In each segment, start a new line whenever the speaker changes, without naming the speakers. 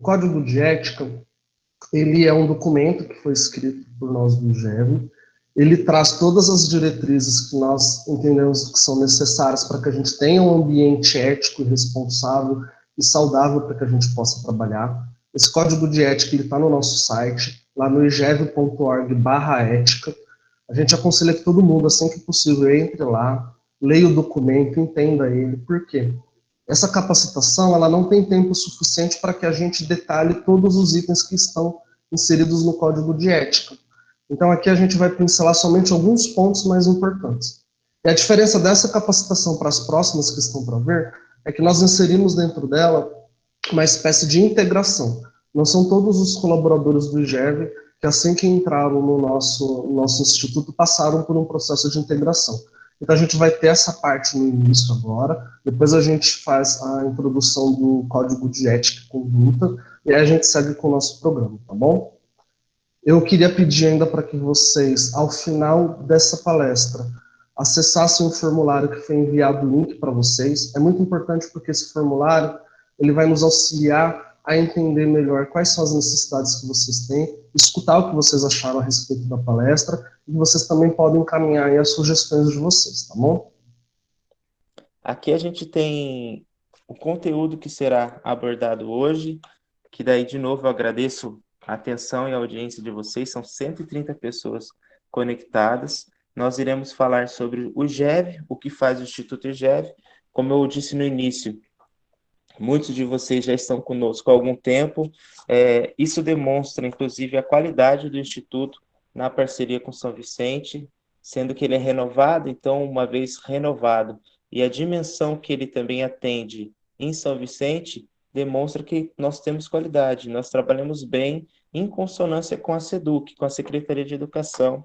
Código de ética, ele é um documento que foi escrito por nós do IGEV. Ele traz todas as diretrizes que nós entendemos que são necessárias para que a gente tenha um ambiente ético e responsável e saudável para que a gente possa trabalhar. Esse código de ética está no nosso site, lá no igev.org/ética. A gente aconselha que todo mundo, assim que possível, entre lá, leia o documento, entenda ele. Por quê? Essa capacitação, ela não tem tempo suficiente para que a gente detalhe todos os itens que estão inseridos no código de ética. Então, aqui a gente vai pincelar somente alguns pontos mais importantes. E a diferença dessa capacitação para as próximas que estão para ver é que nós inserimos dentro dela uma espécie de integração. Não são todos os colaboradores do IGEV que, assim que entraram no nosso instituto, passaram por um processo de integração. Então, a gente vai ter essa parte no início agora, depois a gente faz a introdução do código de ética e conduta, e aí a gente segue com o nosso programa, tá bom? Eu queria pedir ainda para que vocês, ao final dessa palestra, acessassem o formulário que foi enviado, o link para vocês. É muito importante porque esse formulário ele vai nos auxiliar a entender melhor quais são as necessidades que vocês têm, escutar o que vocês acharam a respeito da palestra, e vocês também podem encaminhar aí as sugestões de vocês, tá bom?
Aqui a gente tem o conteúdo que será abordado hoje, que daí, de novo, eu agradeço a atenção e a audiência de vocês, são 130 pessoas conectadas. Nós iremos falar sobre o IGEV, o que faz o Instituto IGEV. Como eu disse no início, muitos de vocês já estão conosco há algum tempo. Isso demonstra, inclusive, a qualidade do Instituto na parceria com São Vicente, sendo que ele é renovado, então, uma vez renovado, e a dimensão que ele também atende em São Vicente, demonstra que nós temos qualidade, nós trabalhamos bem em consonância com a SEDUC, com a Secretaria de Educação,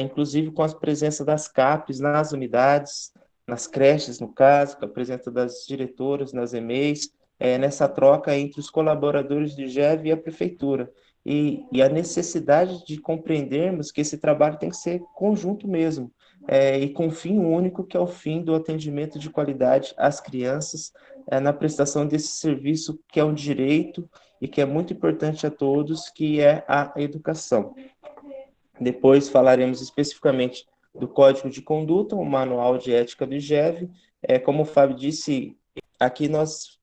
inclusive com a presença das CAPES nas unidades, nas creches, no caso, com a presença das diretoras, nas EMEIs, nessa troca entre os colaboradores do IGEV e a prefeitura. E a necessidade de compreendermos que esse trabalho tem que ser conjunto mesmo, e com fim único, que é o fim do atendimento de qualidade às crianças, na prestação desse serviço que é um direito e que é muito importante a todos, que é a educação. Depois falaremos especificamente do Código de Conduta, o Manual de Ética do IGEV. Como o Fábio disse, aqui nós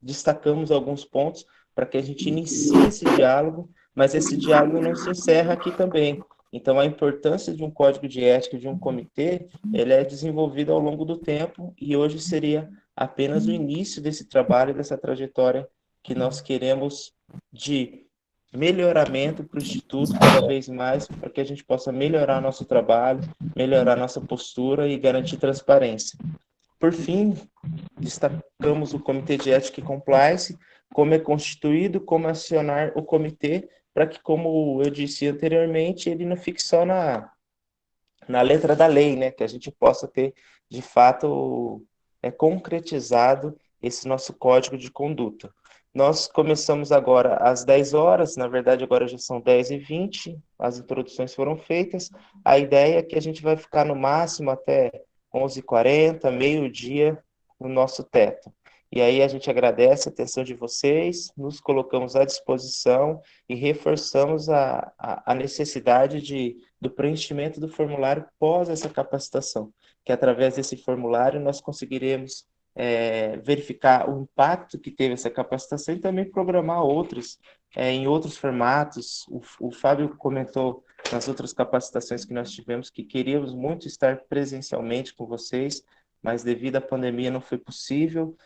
destacamos alguns pontos para que a gente inicie esse diálogo, mas esse diálogo não se encerra aqui também. Então, a importância de um código de ética, de um comitê, ele é desenvolvido ao longo do tempo e hoje seria apenas o início desse trabalho, dessa trajetória que nós queremos de melhoramento para o Instituto cada vez mais, para que a gente possa melhorar nosso trabalho, melhorar nossa postura e garantir transparência. Por fim, destacamos o Comitê de Ética e Compliance, como é constituído, como acionar o comitê, para que, como eu disse anteriormente, ele não fique só na letra da lei, né? Que a gente possa ter, de fato, concretizado esse nosso código de conduta. Nós começamos agora às 10 horas, na verdade agora já são 10h20, as introduções foram feitas. A ideia é que a gente vai ficar no máximo até 11h40, meio-dia, no nosso teto. E aí a gente agradece a atenção de vocês, nos colocamos à disposição e reforçamos a necessidade do preenchimento do formulário pós essa capacitação, que através desse formulário nós conseguiremos verificar o impacto que teve essa capacitação e também programar outros, em outros formatos. O Fábio comentou nas outras capacitações que nós tivemos que queríamos muito estar presencialmente com vocês, mas devido à pandemia não foi possível.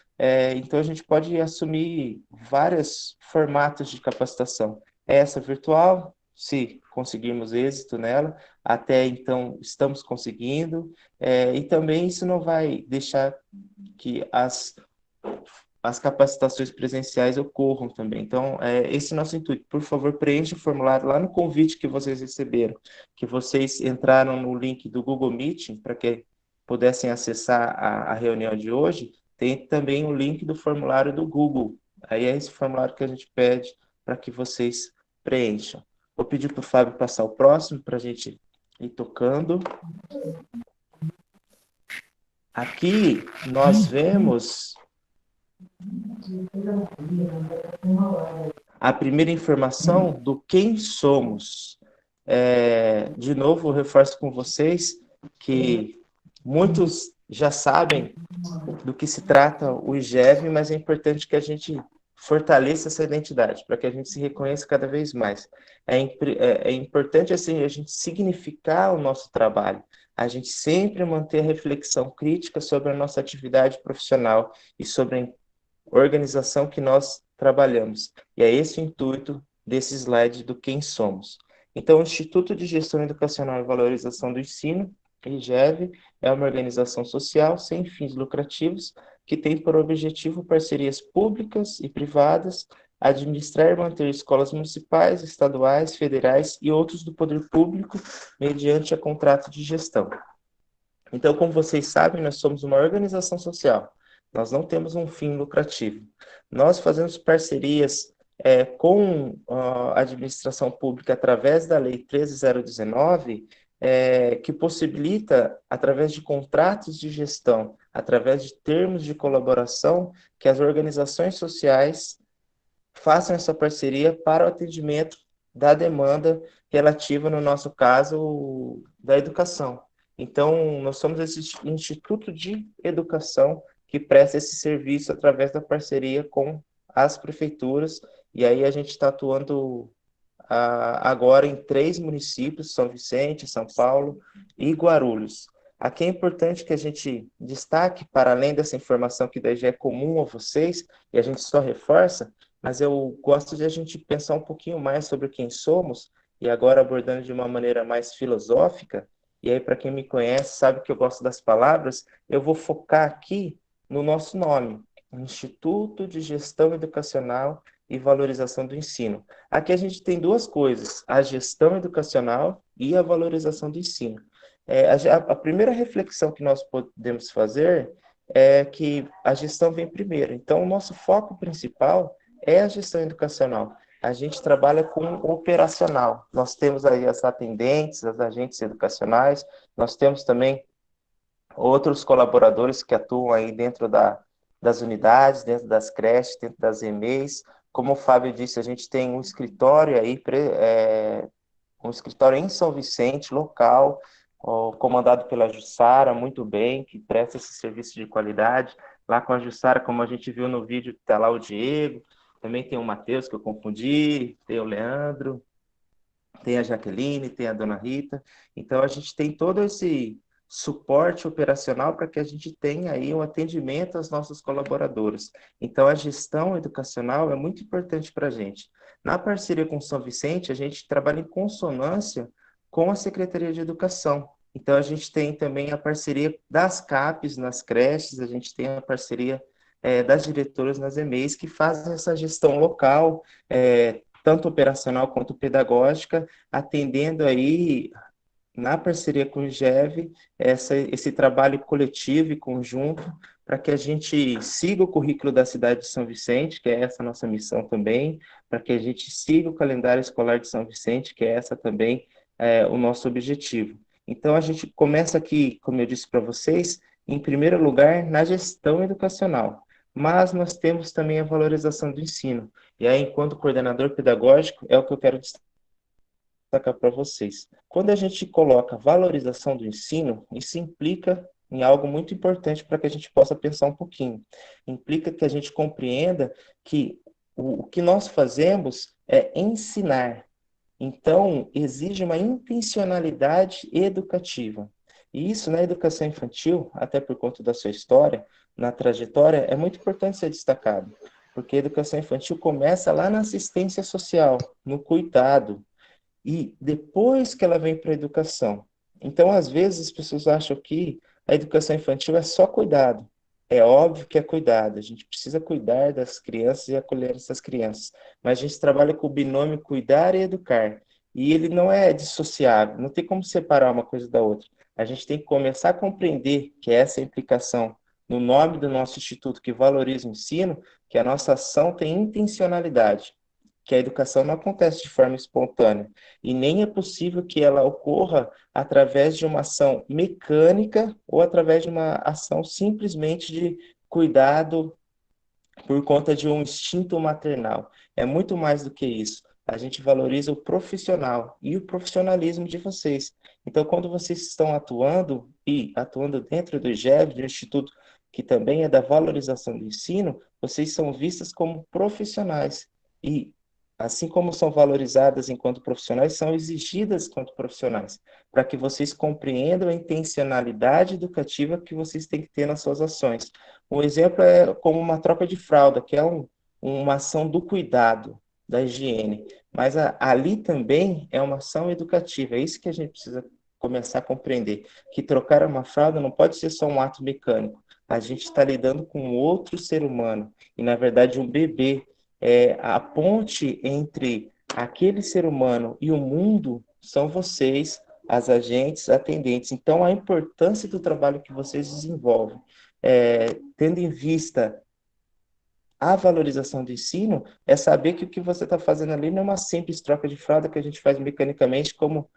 Então a gente pode assumir vários formatos de capacitação. Essa virtual, se conseguirmos êxito nela, até então estamos conseguindo, e também isso não vai deixar que as capacitações presenciais ocorram também. Então, esse é o nosso intuito. Por favor, preencha o formulário lá no convite que vocês receberam, que vocês entraram no link do Google Meeting, para que pudessem acessar a reunião de hoje, tem também o link do formulário do Google. Aí é esse formulário que a gente pede para que vocês preencham. Vou pedir para o Fábio passar o próximo, para a gente ir tocando. Aqui nós vemos a primeira informação do quem somos. De novo, eu reforço com vocês que muitos já sabem do que se trata o IGEV, mas é importante que a gente fortaleça essa identidade, para que a gente se reconheça cada vez mais. É importante assim, a gente significar o nosso trabalho, a gente sempre manter a reflexão crítica sobre a nossa atividade profissional e sobre a organização que nós trabalhamos. E é esse o intuito desse slide do quem somos. Então, o Instituto de Gestão Educacional e Valorização do Ensino, IGEV, é uma organização social sem fins lucrativos que tem por objetivo parcerias públicas e privadas, administrar e manter escolas municipais, estaduais, federais e outros do poder público mediante a contrato de gestão. Então, como vocês sabem, nós somos uma organização social. Nós não temos um fim lucrativo. Nós fazemos parcerias com a administração pública através da Lei 13.019, que possibilita, através de contratos de gestão, através de termos de colaboração, que as organizações sociais façam essa parceria para o atendimento da demanda relativa, no nosso caso, da educação. Então, nós somos esse instituto de educação que presta esse serviço através da parceria com as prefeituras, e aí a gente está atuando agora em 3 municípios, São Vicente, São Paulo e Guarulhos. Aqui é importante que a gente destaque, para além dessa informação que daí já é comum a vocês, e a gente só reforça, mas eu gosto de a gente pensar um pouquinho mais sobre quem somos, e agora abordando de uma maneira mais filosófica, e aí para quem me conhece sabe que eu gosto das palavras, eu vou focar aqui no nosso nome, Instituto de Gestão Educacional e Valorização do Ensino. Aqui a gente tem 2 coisas, a gestão educacional e a valorização do ensino. A primeira reflexão que nós podemos fazer é que a gestão vem primeiro. Então, o nosso foco principal é a gestão educacional. A gente trabalha com o operacional. Nós temos aí as atendentes, as agentes educacionais, nós temos também outros colaboradores que atuam aí dentro das unidades, dentro das creches, dentro das EMEIs. Como o Fábio disse, a gente tem um escritório aí, um escritório em São Vicente, local, comandado pela Jussara, muito bem, que presta esse serviço de qualidade. Lá com a Jussara, como a gente viu no vídeo, está lá o Diego, também tem o Matheus, que eu confundi, tem o Leandro, tem a Jaqueline, tem a Dona Rita. Então, a gente tem todo esse suporte operacional para que a gente tenha aí um atendimento aos nossos colaboradores. Então, a gestão educacional é muito importante para a gente. Na parceria com São Vicente, a gente trabalha em consonância com a Secretaria de Educação. Então, a gente tem também a parceria das CAPES nas creches, a gente tem a parceria das diretoras nas EMEIs, que fazem essa gestão local, tanto operacional quanto pedagógica, atendendo aí, na parceria com o IGEV, esse trabalho coletivo e conjunto, para que a gente siga o currículo da cidade de São Vicente, que é essa nossa missão também, para que a gente siga o calendário escolar de São Vicente, que é essa também o nosso objetivo. Então, a gente começa aqui, como eu disse para vocês, em primeiro lugar, na gestão educacional, mas nós temos também a valorização do ensino. E aí, enquanto coordenador pedagógico, é o que eu quero destacar para vocês. Quando a gente coloca valorização do ensino, isso implica em algo muito importante para que a gente possa pensar um pouquinho. Implica que a gente compreenda que o que nós fazemos é ensinar. Então, exige uma intencionalidade educativa. E isso na educação infantil, até por conta da sua história, na trajetória, é muito importante ser destacado, porque a educação infantil começa lá na assistência social, no cuidado, e depois que ela vem para a educação. Então, às vezes, as pessoas acham que a educação infantil é só cuidado. É óbvio que é cuidado, a gente precisa cuidar das crianças e acolher essas crianças, mas a gente trabalha com o binômio cuidar e educar, e ele não é dissociável, não tem como separar uma coisa da outra. A gente tem que começar a compreender que essa implicação no nome do nosso instituto que valoriza o ensino, que a nossa ação tem intencionalidade, que a educação não acontece de forma espontânea e nem é possível que ela ocorra através de uma ação mecânica ou através de uma ação simplesmente de cuidado por conta de um instinto maternal. É muito mais do que isso. A gente valoriza o profissional e o profissionalismo de vocês. Então, quando vocês estão atuando dentro do IGEV, do Instituto que também é da valorização do ensino, vocês são vistas como profissionais. E, assim como são valorizadas enquanto profissionais, são exigidas enquanto profissionais, para que vocês compreendam a intencionalidade educativa que vocês têm que ter nas suas ações. Um exemplo é como uma troca de fralda, que é uma ação do cuidado, da higiene. Mas ali também é uma ação educativa. É isso que a gente precisa começar a compreender. Que trocar uma fralda não pode ser só um ato mecânico. A gente está lidando com outro ser humano. E, na verdade, um bebê. A ponte entre aquele ser humano e o mundo são vocês, as agentes, atendentes. Então, a importância do trabalho que vocês desenvolvem tendo em vista a valorização do ensino, é saber que o que você está fazendo ali não é uma simples troca de fralda que a gente faz mecanicamente, como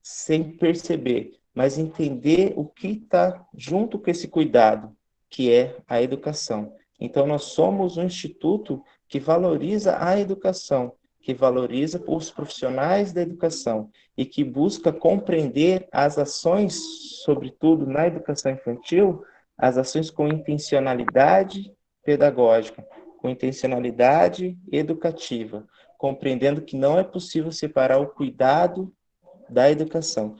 sem perceber, mas entender o que está junto com esse cuidado, que é a educação. Então, nós somos um instituto que valoriza a educação, que valoriza os profissionais da educação e que busca compreender as ações, sobretudo na educação infantil, as ações com intencionalidade pedagógica, com intencionalidade educativa, compreendendo que não é possível separar o cuidado da educação.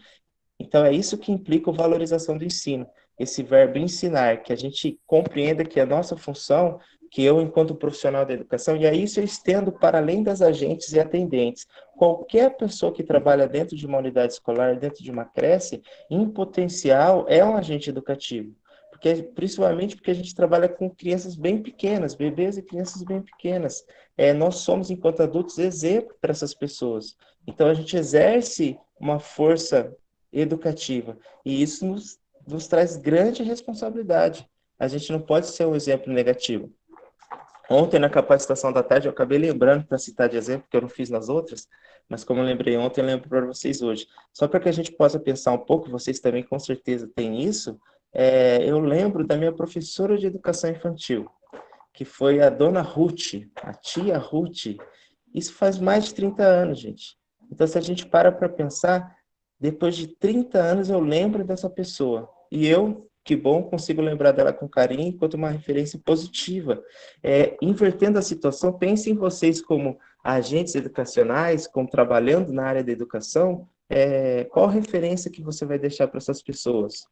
Então, é isso que implica a valorização do ensino, esse verbo ensinar, que a gente compreenda que a nossa função, que eu, enquanto profissional da educação, e aí isso eu estendo para além das agentes e atendentes, qualquer pessoa que trabalha dentro de uma unidade escolar, dentro de uma creche, em potencial, é um agente educativo. Principalmente porque a gente trabalha com crianças bem pequenas, bebês e crianças bem pequenas. Nós somos, enquanto adultos, exemplo para essas pessoas. Então, a gente exerce uma força educativa. E isso nos traz grande responsabilidade. A gente não pode ser um exemplo negativo. Ontem, na capacitação da tarde, eu acabei lembrando, para citar de exemplo, que eu não fiz nas outras, mas como eu lembrei ontem, eu lembro para vocês hoje. Só para que a gente possa pensar um pouco, vocês também com certeza têm isso, eu lembro da minha professora de educação infantil, que foi a dona Ruth, a tia Ruth. Isso faz mais de 30 anos, gente. Então, se a gente para pensar, depois de 30 anos eu lembro dessa pessoa. E eu, que bom, consigo lembrar dela com carinho, enquanto uma referência positiva. Invertendo a situação, pense em vocês como agentes educacionais, como trabalhando na área da educação, qual referência que você vai deixar para essas pessoas?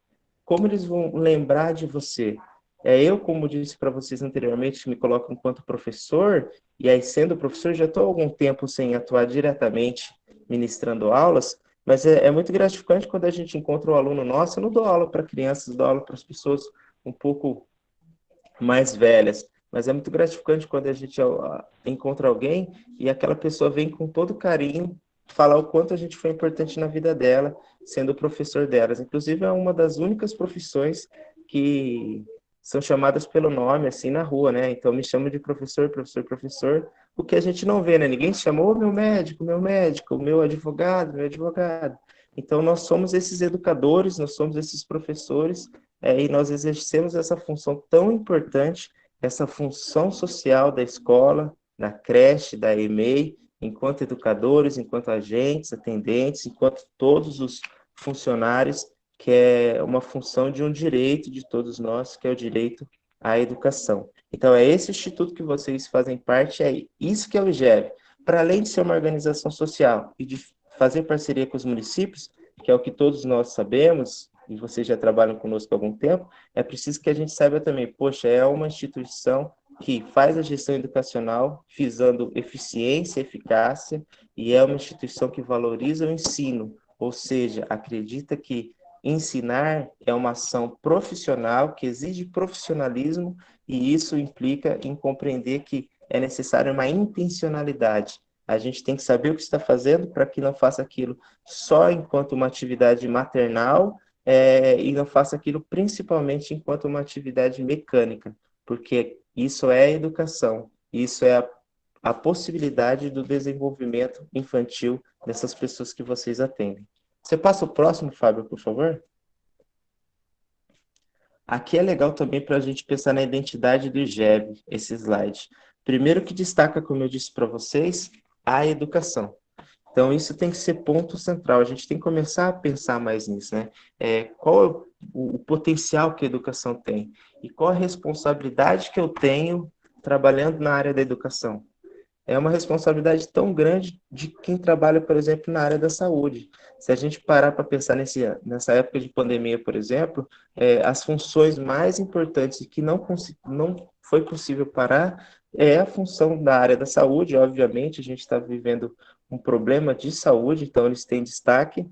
Como eles vão lembrar de você? Eu, como disse para vocês anteriormente, me coloco enquanto professor, e aí, sendo professor, já estou há algum tempo sem atuar diretamente ministrando aulas, mas é muito gratificante quando a gente encontra um aluno nosso. Eu não dou aula para crianças, dou aula para as pessoas um pouco mais velhas, mas é muito gratificante quando a gente encontra alguém e aquela pessoa vem com todo carinho falar o quanto a gente foi importante na vida dela, sendo o professor delas. Inclusive, é uma das únicas profissões que são chamadas pelo nome, assim, na rua, né? Então, me chamam de professor, professor, professor, o que a gente não vê, né? Ninguém chamou meu médico, meu advogado, meu advogado. Então, nós somos esses educadores, nós somos esses professores, e nós exercemos essa função tão importante, essa função social da escola, da creche, da EMEI, enquanto educadores, enquanto agentes, atendentes, enquanto todos os funcionários, que é uma função de um direito de todos nós, que é o direito à educação. Então, é esse instituto que vocês fazem parte, é isso que é o IGEV. Para além de ser uma organização social e de fazer parceria com os municípios, que é o que todos nós sabemos, e vocês já trabalham conosco há algum tempo, é preciso que a gente saiba também, poxa, é uma instituição que faz a gestão educacional visando eficiência, eficácia, e é uma instituição que valoriza o ensino, ou seja, acredita que ensinar é uma ação profissional que exige profissionalismo, e isso implica em compreender que é necessária uma intencionalidade. A gente tem que saber o que está fazendo para que não faça aquilo só enquanto uma atividade maternal, e não faça aquilo principalmente enquanto uma atividade mecânica, porque isso é educação, isso é a possibilidade do desenvolvimento infantil dessas pessoas que vocês atendem. Você passa o próximo, Fábio, por favor? Aqui é legal também para a gente pensar na identidade do IGEB, esse slide. Primeiro que destaca, como eu disse para vocês, a educação. Então, isso tem que ser ponto central. A gente tem que começar a pensar mais nisso, né? Qual é o potencial que a educação tem? E qual a responsabilidade que eu tenho trabalhando na área da educação? É uma responsabilidade tão grande de quem trabalha, por exemplo, na área da saúde. Se a gente parar para pensar nessa época de pandemia, por exemplo, as funções mais importantes e que não foi possível parar é a função da área da saúde. Obviamente, a gente está vivendo um problema de saúde, então eles têm destaque,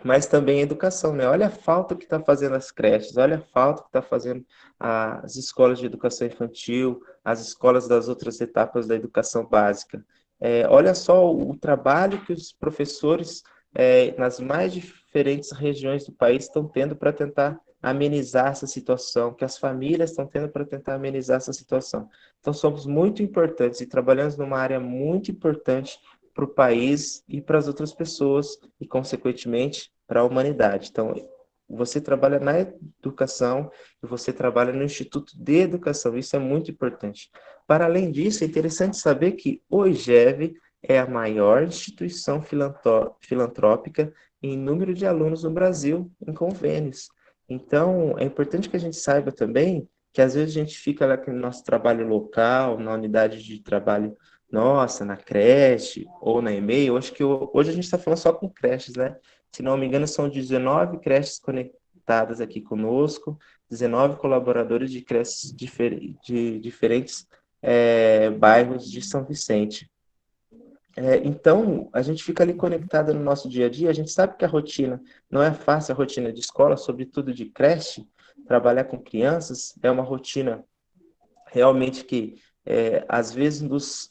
mas também a educação, né? Olha a falta que está fazendo as creches, olha a falta que está fazendo as escolas de educação infantil, as escolas das outras etapas da educação básica. Olha só o trabalho que os professores nas mais diferentes regiões do país estão tendo para tentar amenizar essa situação, que as famílias estão tendo para tentar amenizar essa situação. Então, somos muito importantes e trabalhamos numa área muito importante para o país e para as outras pessoas e, consequentemente, para a humanidade. Então, você trabalha na educação e você trabalha no Instituto de Educação. Isso é muito importante. Para além disso, é interessante saber que o IGEV é a maior instituição filantrópica em número de alunos no Brasil em convênios. Então, é importante que a gente saiba também que às vezes a gente fica lá no nosso trabalho local, na unidade de trabalho nossa, na creche ou na e-mail. Acho que hoje a gente está falando só com creches, né? Se não me engano, são 19 creches conectadas aqui conosco, 19 colaboradores de creches de diferentes bairros de São Vicente. Então, a gente fica ali conectado no nosso dia a dia, a gente sabe que a rotina não é fácil, a rotina de escola, sobretudo de creche, trabalhar com crianças é uma rotina realmente que às vezes nos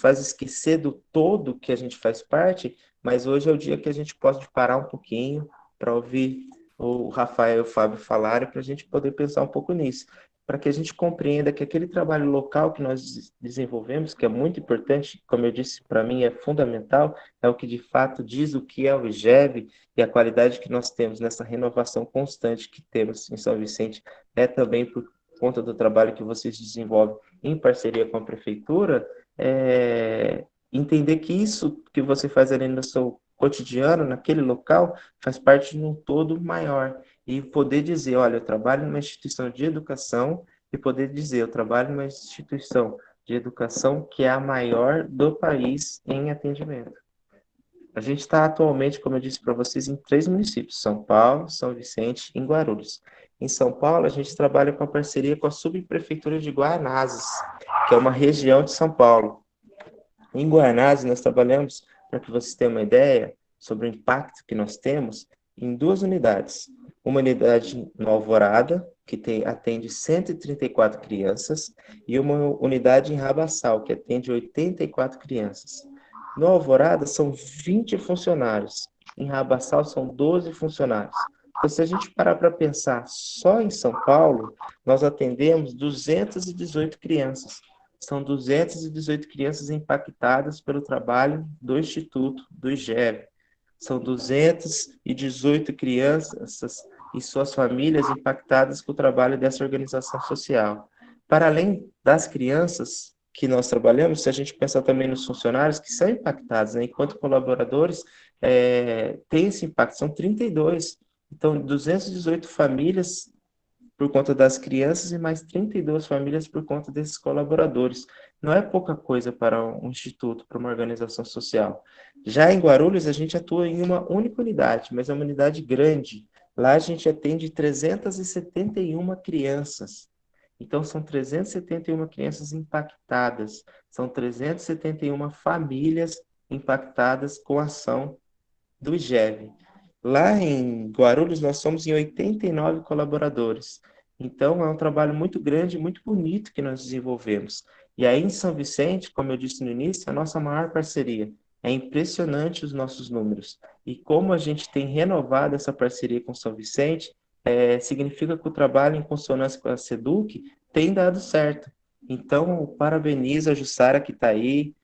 faz esquecer do todo que a gente faz parte, mas hoje é o dia que a gente pode parar um pouquinho para ouvir o Rafael e o Fábio falarem, para a gente poder pensar um pouco nisso, para que a gente compreenda que aquele trabalho local que nós desenvolvemos, que é muito importante, como eu disse, para mim é fundamental, é o que de fato diz o que é o IGEV e a qualidade que nós temos nessa renovação constante que temos em São Vicente, é também por conta do trabalho que vocês desenvolvem em parceria com a prefeitura, entender que isso que você faz ali no seu cotidiano, naquele local, faz parte de um todo maior. E poder dizer, olha, eu trabalho numa instituição de educação, e poder dizer, eu trabalho numa instituição de educação que é a maior do país em atendimento. A gente está atualmente, como eu disse para vocês, em 3 municípios: São Paulo, São Vicente e Guarulhos. Em São Paulo, a gente trabalha com a parceria com a subprefeitura de Guaianazes, que é uma região de São Paulo. Em Guaianazes, nós trabalhamos, para que vocês tenham uma ideia sobre o impacto que nós temos, em 2 unidades. Uma unidade no Alvorada, que atende 134 crianças, e uma unidade em Rabassal, que atende 84 crianças. No Alvorada, são 20 funcionários. Em Rabassal, são 12 funcionários. Então, se a gente parar para pensar só em São Paulo, nós atendemos 218 crianças. São 218 crianças impactadas pelo trabalho do Instituto, do IGEV. São 218 crianças e suas famílias impactadas com o trabalho dessa organização social. Para além das crianças que nós trabalhamos, se a gente pensar também nos funcionários que são impactados, né, enquanto colaboradores, tem esse impacto, são 32. Então, 218 famílias por conta das crianças e mais 32 famílias por conta desses colaboradores. Não é pouca coisa para um instituto, para uma organização social. Já em Guarulhos, a gente atua em uma única unidade, mas é uma unidade grande. Lá a gente atende 371 crianças. Então, são 371 crianças impactadas, são 371 famílias impactadas com a ação do IGEV. Lá em Guarulhos, nós somos em 89 colaboradores. Então, é um trabalho muito grande, muito bonito que nós desenvolvemos. E aí, em São Vicente, como eu disse no início, a nossa maior parceria. É impressionante os nossos números. E como a gente tem renovado essa parceria com São Vicente, significa que o trabalho em consonância com a SEDUC tem dado certo. Então, parabenizo a Jussara que está aí,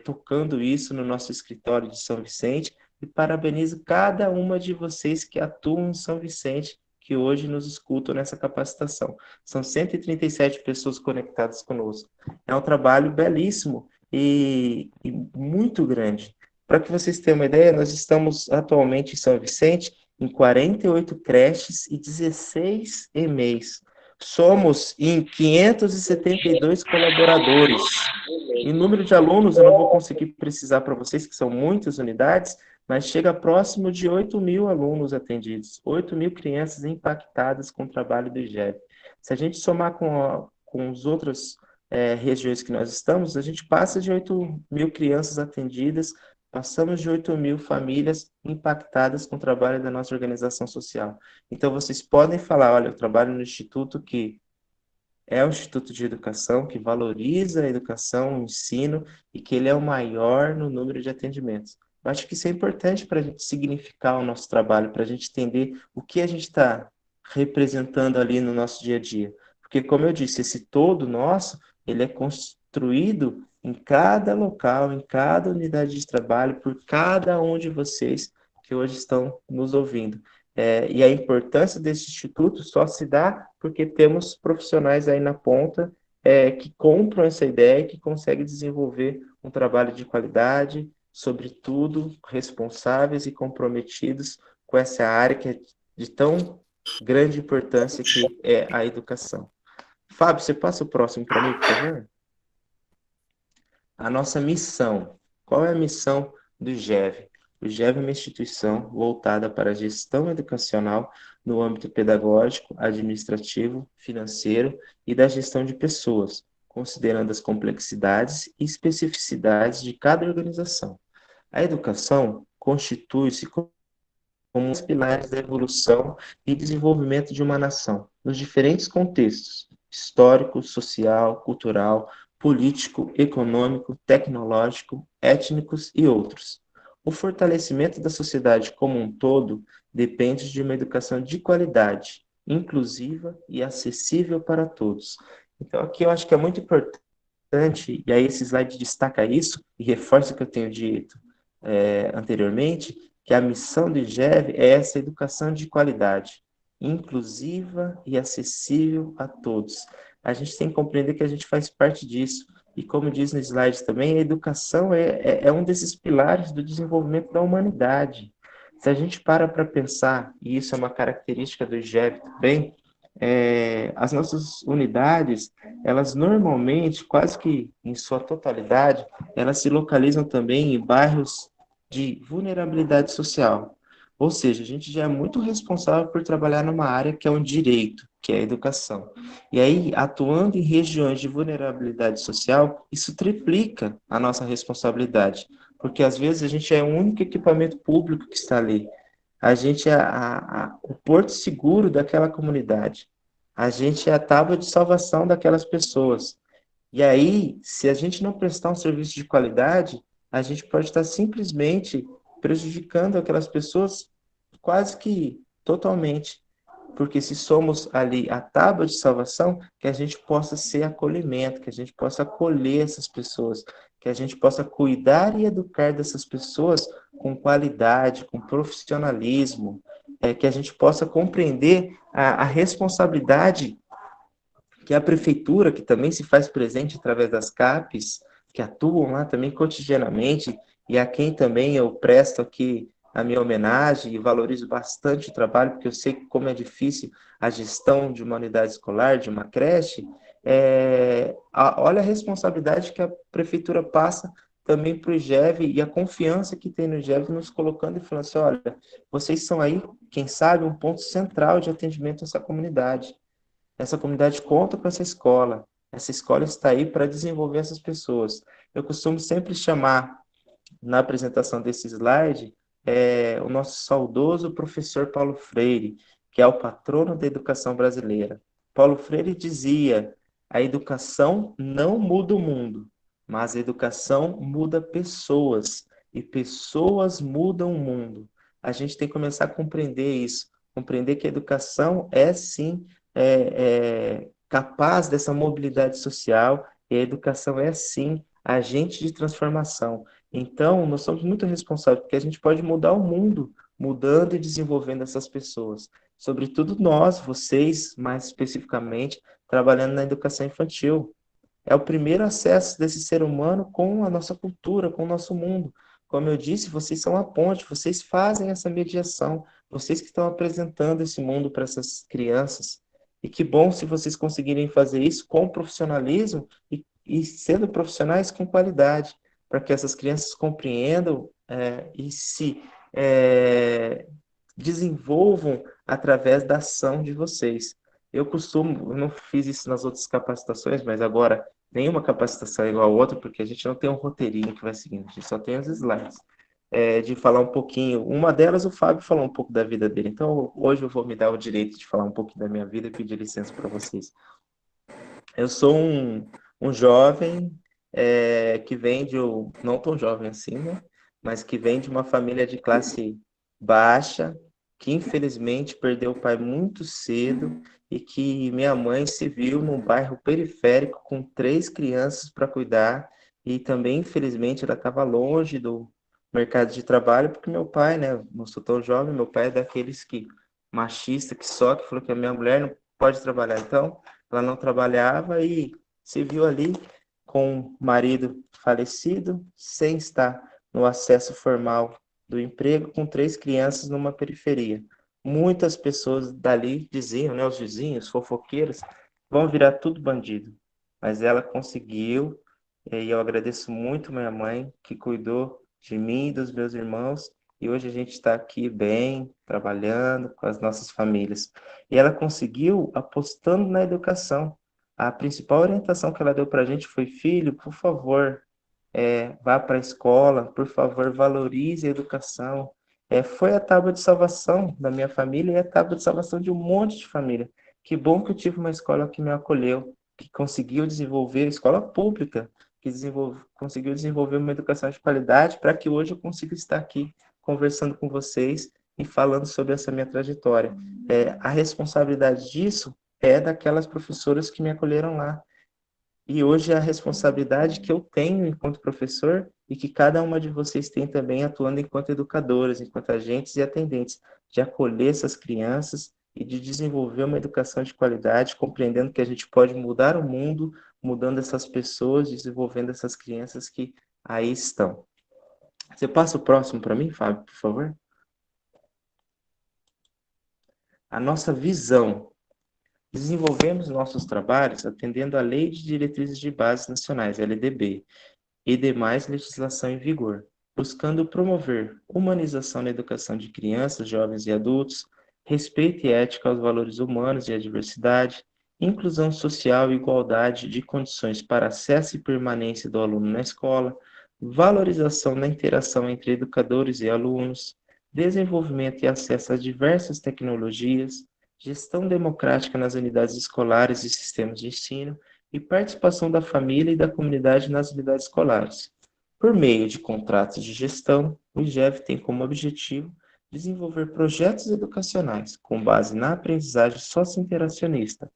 tocando isso no nosso escritório de São Vicente, e parabenizo cada uma de vocês que atuam em São Vicente, que hoje nos escutam nessa capacitação. São 137 pessoas conectadas conosco. É um trabalho belíssimo e muito grande. Para que vocês tenham uma ideia, nós estamos atualmente em São Vicente em 48 creches e 16 EMEIs. Somos em 572 colaboradores. Em número de alunos, eu não vou conseguir precisar para vocês, que são muitas unidades, mas chega próximo de 8.000 alunos atendidos, 8.000 crianças impactadas com o trabalho do IGEV. Se a gente somar com as outras regiões que nós estamos, a gente passa de 8.000 crianças atendidas, passamos de 8.000 famílias impactadas com o trabalho da nossa organização social. Então, vocês podem falar, olha, eu trabalho no Instituto que é um instituto de educação que valoriza a educação, o ensino, e que ele é o maior no número de atendimentos. Eu acho que isso é importante para a gente significar o nosso trabalho, para a gente entender o que a gente está representando ali no nosso dia a dia. Porque, como eu disse, esse todo nosso, ele é construído em cada local, em cada unidade de trabalho, por cada um de vocês que hoje estão nos ouvindo. E a importância desse instituto só se dá porque temos profissionais aí na ponta que compram essa ideia e que conseguem desenvolver um trabalho de qualidade, sobretudo responsáveis e comprometidos com essa área que é de tão grande importância que é a educação. Fábio, você passa o próximo para mim, por favor? A nossa missão. Qual é a missão do GEV? O GEV é uma instituição voltada para a gestão educacional no âmbito pedagógico, administrativo, financeiro e da gestão de pessoas, considerando as complexidades e especificidades de cada organização. A educação constitui-se como um dos pilares da evolução e desenvolvimento de uma nação, nos diferentes contextos histórico, social, cultural, político, econômico, tecnológico, étnicos e outros. O fortalecimento da sociedade como um todo depende de uma educação de qualidade, inclusiva e acessível para todos. Então, aqui eu acho que é muito importante, e aí esse slide destaca isso e reforça o que eu tenho dito anteriormente, que a missão do IGEV é essa educação de qualidade, inclusiva e acessível a todos. A gente tem que compreender que a gente faz parte disso. E como diz no slide também, a educação é um desses pilares do desenvolvimento da humanidade. Se a gente para pensar, e isso é uma característica do IGEV também, as nossas unidades, elas normalmente, quase que em sua totalidade, elas se localizam também em bairros de vulnerabilidade social. Ou seja, a gente já é muito responsável por trabalhar numa área que é um direito, que é a educação. E aí, atuando em regiões de vulnerabilidade social, isso triplica a nossa responsabilidade, porque às vezes a gente é o único equipamento público que está ali. A gente é o porto seguro daquela comunidade. A gente é a tábua de salvação daquelas pessoas. E aí, se a gente não prestar um serviço de qualidade, a gente pode estar simplesmente prejudicando aquelas pessoas quase que totalmente. Porque se somos ali a tábua de salvação, que a gente possa ser acolhimento, que a gente possa acolher essas pessoas, que a gente possa cuidar e educar dessas pessoas com qualidade, com profissionalismo, que a gente possa compreender a responsabilidade que a prefeitura, que também se faz presente através das CAPES, que atuam lá também cotidianamente, e a quem também eu presto aqui a minha homenagem e valorizo bastante o trabalho, porque eu sei como é difícil a gestão de uma unidade escolar, de uma creche. Olha a responsabilidade que a prefeitura passa também para o IGEV e a confiança que tem no IGEV nos colocando e falando assim, olha, vocês são aí, quem sabe, um ponto central de atendimento a essa comunidade. Essa comunidade conta com essa escola. Essa escola está aí para desenvolver essas pessoas. Eu costumo sempre chamar, na apresentação desse slide, o nosso saudoso professor Paulo Freire, que é o patrono da educação brasileira. Paulo Freire dizia: a educação não muda o mundo, mas a educação muda pessoas, e pessoas mudam o mundo. A gente tem que começar a compreender isso, compreender que a educação é sim capaz dessa mobilidade social, e a educação é sim agente de transformação. Então, nós somos muito responsáveis, porque a gente pode mudar o mundo, mudando e desenvolvendo essas pessoas. sobretudo nós, vocês, mais especificamente, trabalhando na educação infantil. É o primeiro acesso desse ser humano com a nossa cultura, com o nosso mundo. Como eu disse, vocês são a ponte, vocês fazem essa mediação, vocês que estão apresentando esse mundo para essas crianças. E que bom se vocês conseguirem fazer isso com profissionalismo e sendo profissionais com qualidade, para que essas crianças compreendam e se é, desenvolvam através da ação de vocês. Eu não fiz isso nas outras capacitações, mas agora nenhuma capacitação é igual a outra, porque a gente não tem um roteirinho que vai seguindo, a gente só tem os slides. De falar um pouquinho. Uma delas, o Fábio falou um pouco da vida dele. Então, hoje eu vou me dar o direito de falar um pouquinho da minha vida e pedir licença para vocês. Eu sou um jovem que vem não tão jovem assim, né? Mas que vem de uma família de classe baixa, que infelizmente perdeu o pai muito cedo e que minha mãe se viu num bairro periférico com 3 crianças para cuidar e também, infelizmente, ela estava longe do mercado de trabalho porque meu pai, né? Não sou tão jovem, meu pai é daqueles que machista, que falou que a minha mulher não pode trabalhar. Então, ela não trabalhava e se viu ali com o marido falecido, sem estar no acesso formal do emprego, com 3 crianças numa periferia. Muitas pessoas dali diziam, né, os vizinhos, fofoqueiros, vão virar tudo bandido. Mas ela conseguiu, e eu agradeço muito minha mãe, que cuidou de mim e dos meus irmãos, e hoje a gente está aqui bem, trabalhando com as nossas famílias. E ela conseguiu apostando na educação. A principal orientação que ela deu para a gente foi: filho, por favor, vá para a escola, por favor, valorize a educação. Foi a tábua de salvação da minha família e a tábua de salvação de um monte de família. Que bom que eu tive uma escola que me acolheu, que conseguiu desenvolver, escola pública, que conseguiu desenvolver uma educação de qualidade para que hoje eu consiga estar aqui conversando com vocês e falando sobre essa minha trajetória. A responsabilidade disso é daquelas professoras que me acolheram lá. E hoje é a responsabilidade que eu tenho enquanto professor e que cada uma de vocês tem também atuando enquanto educadoras, enquanto agentes e atendentes, de acolher essas crianças e de desenvolver uma educação de qualidade, compreendendo que a gente pode mudar o mundo, mudando essas pessoas, desenvolvendo essas crianças que aí estão. Você passa o próximo para mim, Fábio, por favor? A nossa visão. Desenvolvemos nossos trabalhos atendendo à Lei de Diretrizes de Bases Nacionais, LDB, e demais legislação em vigor, buscando promover humanização na educação de crianças, jovens e adultos, respeito e ética aos valores humanos e à diversidade, inclusão social e igualdade de condições para acesso e permanência do aluno na escola, valorização da interação entre educadores e alunos, desenvolvimento e acesso a diversas tecnologias, gestão democrática nas unidades escolares e sistemas de ensino, e participação da família e da comunidade nas unidades escolares. Por meio de contratos de gestão, o IGEV tem como objetivo desenvolver projetos educacionais com base na aprendizagem socio-interacionista,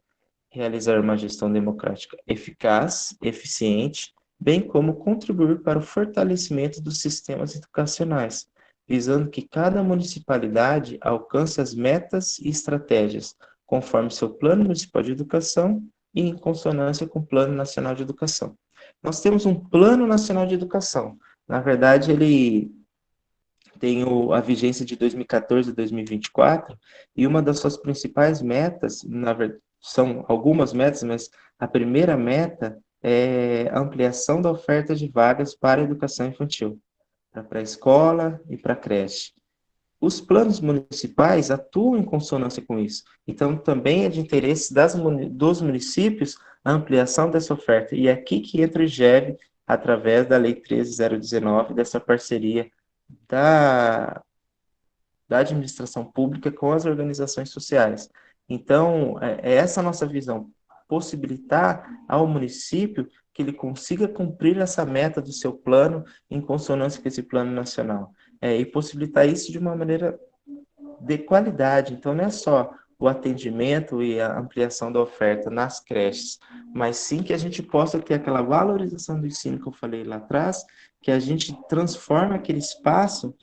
realizar uma gestão democrática eficaz, eficiente, bem como contribuir para o fortalecimento dos sistemas educacionais, visando que cada municipalidade alcance as metas e estratégias conforme seu Plano Municipal de Educação e em consonância com o Plano Nacional de Educação. Nós temos um Plano Nacional de Educação. Na verdade, ele tem a vigência de 2014 a 2024, e uma das suas principais metas, na verdade, são algumas metas, mas a primeira meta é a ampliação da oferta de vagas para a educação infantil, para a pré-escola e para a creche. Os planos municipais atuam em consonância com isso. Então, também é de interesse dos municípios a ampliação dessa oferta. E é aqui que entra o IGEV, através da Lei 13.019, dessa parceria da administração pública com as organizações sociais. Então, é essa a nossa visão, possibilitar ao município que ele consiga cumprir essa meta do seu plano em consonância com esse plano nacional. E possibilitar isso de uma maneira de qualidade. Então, não é só o atendimento e a ampliação da oferta nas creches, mas sim que a gente possa ter aquela valorização do ensino que eu falei lá atrás, que a gente transforma aquele espaço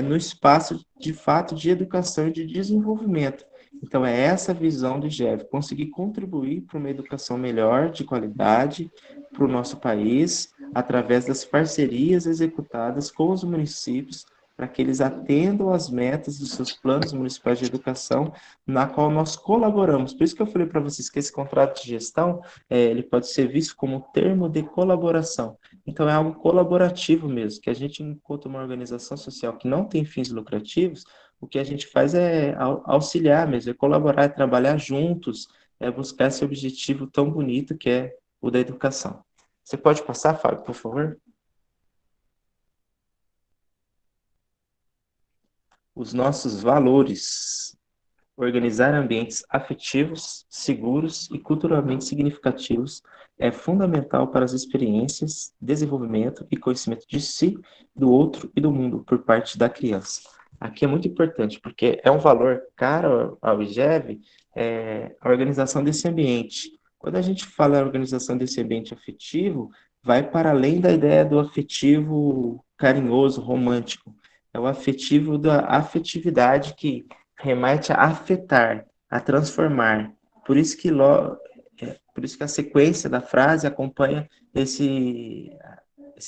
no espaço, de fato, de educação e de desenvolvimento. Então, é essa visão do IGEV, conseguir contribuir para uma educação melhor, de qualidade, para o nosso país, através das parcerias executadas com os municípios, para que eles atendam às metas dos seus planos municipais de educação, na qual nós colaboramos. Por isso que eu falei para vocês que esse contrato de gestão, ele pode ser visto como um termo de colaboração. Então, é algo colaborativo mesmo, que a gente, enquanto uma organização social que não tem fins lucrativos, o que a gente faz é auxiliar mesmo, é colaborar, é trabalhar juntos, é buscar esse objetivo tão bonito que é o da educação. Você pode passar, Fábio, por favor? Os nossos valores. Organizar ambientes afetivos, seguros e culturalmente significativos é fundamental para as experiências, desenvolvimento e conhecimento de si, do outro e do mundo por parte da criança. Aqui é muito importante, porque é um valor caro ao IGEV, a organização desse ambiente. Quando a gente fala em organização desse ambiente afetivo, vai para além da ideia do afetivo carinhoso, romântico. É o afetivo da afetividade que remete a afetar, a transformar. Por isso que, por isso que a sequência da frase acompanha esse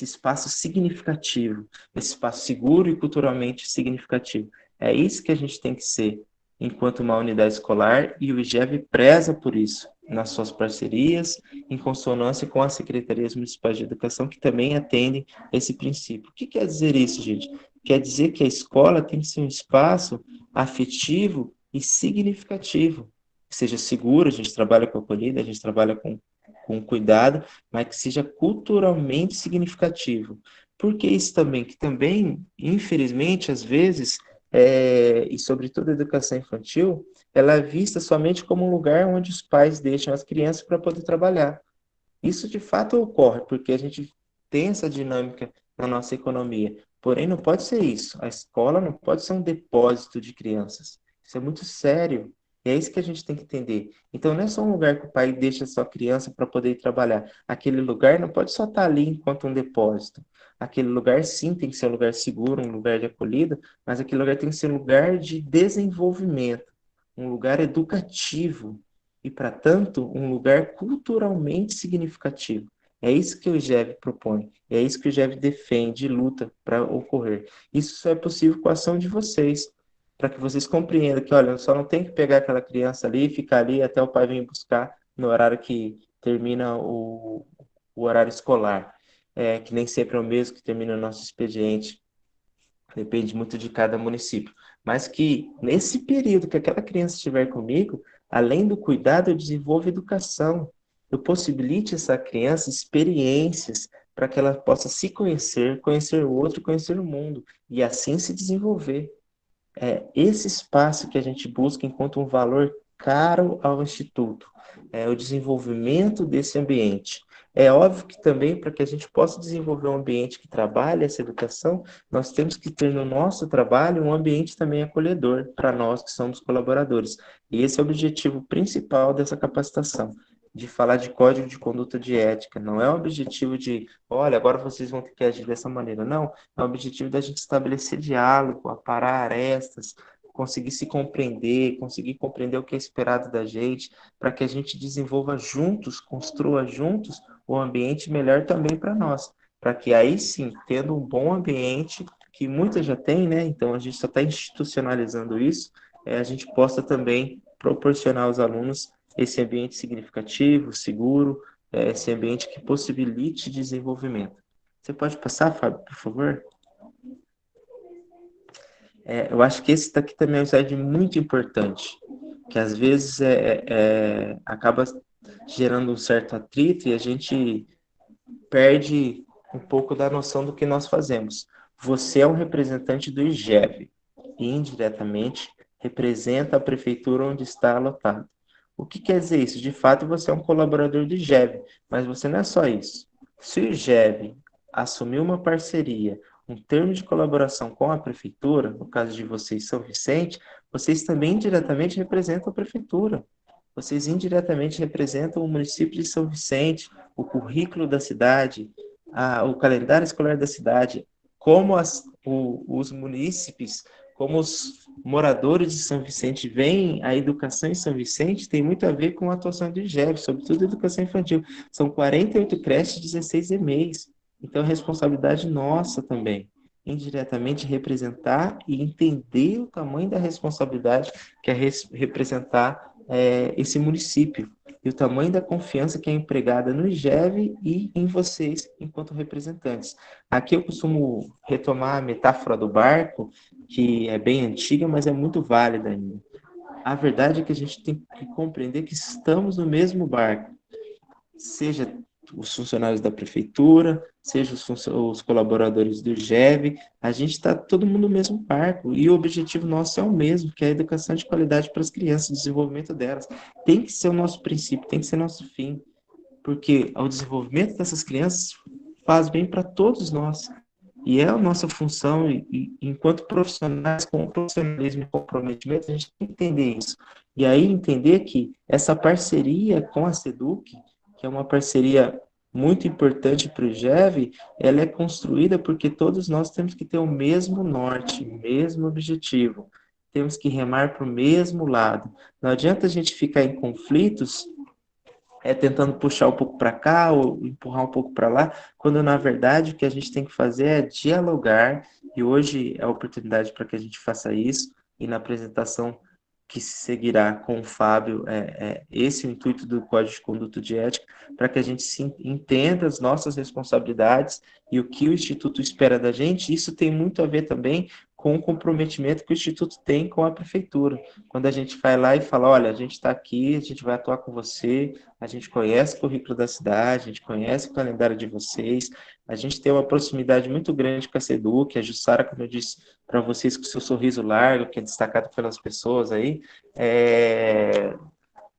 espaço significativo, esse espaço seguro e culturalmente significativo. É isso que a gente tem que ser enquanto uma unidade escolar, e o IGEV preza por isso, nas suas parcerias, em consonância com as secretarias municipais de educação, que também atendem esse princípio. O que quer dizer isso, gente? Quer dizer que a escola tem que ser um espaço afetivo e significativo, que seja seguro, a gente trabalha com acolhida, a gente trabalha com cuidado, mas que seja culturalmente significativo. Porque isso também, que também, infelizmente, às vezes, e sobretudo a educação infantil, ela é vista somente como um lugar onde os pais deixam as crianças para poder trabalhar. Isso de fato ocorre, porque a gente tem essa dinâmica na nossa economia. Porém, não pode ser isso. A escola não pode ser um depósito de crianças. Isso é muito sério. E é isso que a gente tem que entender. Então, não é só um lugar que o pai deixa a sua criança para poder ir trabalhar. Aquele lugar não pode só estar ali enquanto um depósito. Aquele lugar, sim, tem que ser um lugar seguro, um lugar de acolhida, mas aquele lugar tem que ser um lugar de desenvolvimento, um lugar educativo, e, para tanto, um lugar culturalmente significativo. É isso que o IGEV propõe, é isso que o IGEV defende e luta para ocorrer. Isso só é possível com a ação de vocês, para que vocês compreendam que, olha, eu só não tem que pegar aquela criança ali e ficar ali até o pai vir buscar no horário que termina o horário escolar, que nem sempre é o mesmo que termina o nosso expediente, depende muito de cada município. Mas que nesse período que aquela criança estiver comigo, além do cuidado, eu desenvolvo educação. Eu possibilite essa criança experiências para que ela possa se conhecer, conhecer o outro, conhecer o mundo e assim se desenvolver. É esse espaço que a gente busca enquanto um valor caro ao Instituto, é o desenvolvimento desse ambiente. É óbvio que também, para que a gente possa desenvolver um ambiente que trabalhe essa educação, nós temos que ter no nosso trabalho um ambiente também acolhedor para nós que somos colaboradores. E esse é o objetivo principal dessa capacitação, de falar de código de conduta de ética. Não é o objetivo de, olha, agora vocês vão ter que agir dessa maneira. Não, é o objetivo da gente estabelecer diálogo, aparar arestas, conseguir compreender o que é esperado da gente, para que a gente desenvolva juntos, construa juntos o ambiente melhor também para nós. Para que aí sim, tendo um bom ambiente, que muitas já tem, né? Então a gente só está institucionalizando isso, a gente possa também proporcionar aos alunos esse ambiente significativo, seguro, esse ambiente que possibilite desenvolvimento. Você pode passar, Fábio, por favor? Eu acho que esse daqui também é um slide muito importante, que às vezes acaba gerando um certo atrito e a gente perde um pouco da noção do que nós fazemos. Você é um representante do IGEV e indiretamente representa a prefeitura onde está alotado. O que quer dizer isso? De fato, você é um colaborador do IGEV, mas você não é só isso. Se o IGEV assumir uma parceria, um termo de colaboração com a prefeitura, no caso de vocês, São Vicente, vocês também indiretamente representam a prefeitura. Vocês indiretamente representam o município de São Vicente, o currículo da cidade, o calendário escolar da cidade, como os munícipes como os moradores de São Vicente veem a educação em São Vicente, tem muito a ver com a atuação do IGEV, sobretudo a educação infantil. São 48 creches, 16 EMEIs. Então, é responsabilidade nossa também, indiretamente representar e entender o tamanho da responsabilidade que é representar esse município e o tamanho da confiança que é empregada no IGEV e em vocês, enquanto representantes. Aqui eu costumo retomar a metáfora do barco, que é bem antiga, mas é muito válida ainda. A verdade é que a gente tem que compreender que estamos no mesmo barco, seja os funcionários da prefeitura, seja os colaboradores do IGEV, a gente está todo mundo no mesmo barco, e o objetivo nosso é o mesmo, que é a educação de qualidade para as crianças, o desenvolvimento delas. Tem que ser o nosso princípio, tem que ser nosso fim, porque o desenvolvimento dessas crianças faz bem para todos nós. E é a nossa função, enquanto profissionais, com profissionalismo e comprometimento, a gente tem que entender isso. E aí entender que essa parceria com a SEDUC, que é uma parceria muito importante para o IGEV, ela é construída porque todos nós temos que ter o mesmo norte, o mesmo objetivo. Temos que remar para o mesmo lado. Não adianta a gente ficar em conflitos tentando puxar um pouco para cá ou empurrar um pouco para lá, quando na verdade o que a gente tem que fazer é dialogar, e hoje é a oportunidade para que a gente faça isso, e na apresentação que se seguirá com o Fábio, esse é o intuito do Código de Conduta de Ética, para que a gente entenda as nossas responsabilidades e o que o Instituto espera da gente. Isso tem muito a ver também com o comprometimento que o Instituto tem com a Prefeitura. Quando a gente vai lá e fala, olha, a gente está aqui, a gente vai atuar com você, a gente conhece o currículo da cidade, a gente conhece o calendário de vocês, a gente tem uma proximidade muito grande com a SEDUC, a Jussara, como eu disse para vocês, com o seu sorriso largo, que é destacado pelas pessoas aí,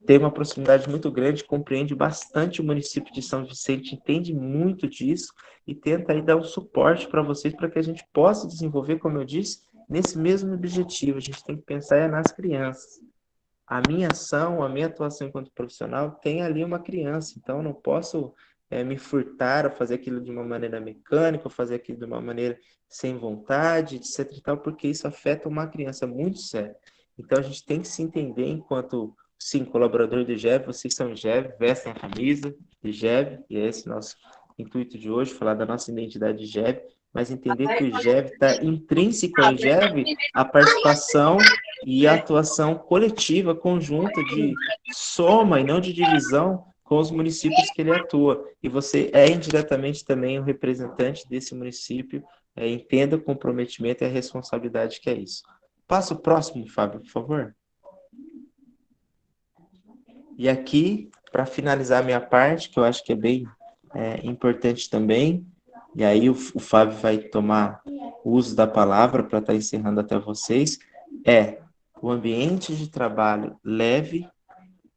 tem uma proximidade muito grande, compreende bastante o município de São Vicente, entende muito disso e tenta aí dar um suporte para vocês, para que a gente possa desenvolver, como eu disse, nesse mesmo objetivo. A gente tem que pensar nas crianças. A minha ação, a minha atuação enquanto profissional tem ali uma criança, então eu não posso me furtar a fazer aquilo de uma maneira mecânica, ou fazer aquilo de uma maneira sem vontade, etc e tal, porque isso afeta uma criança muito sério. Então a gente tem que se entender enquanto, sim, colaborador do IGEV, vocês são IGEV, vestem a camisa do IGEV, e é esse nosso intuito de hoje, falar da nossa identidade de IGEV, mas entender que o IGEV está intrínseco ao IGEV a participação e a atuação coletiva, conjunta, de soma e não de divisão com os municípios que ele atua. E você é indiretamente também o representante desse município, entenda o comprometimento e a responsabilidade que é isso. Passa o próximo, Fábio, por favor. E aqui, para finalizar a minha parte, que eu acho que é bem importante também, e aí o Fábio vai tomar o uso da palavra para estar encerrando até vocês, o ambiente de trabalho leve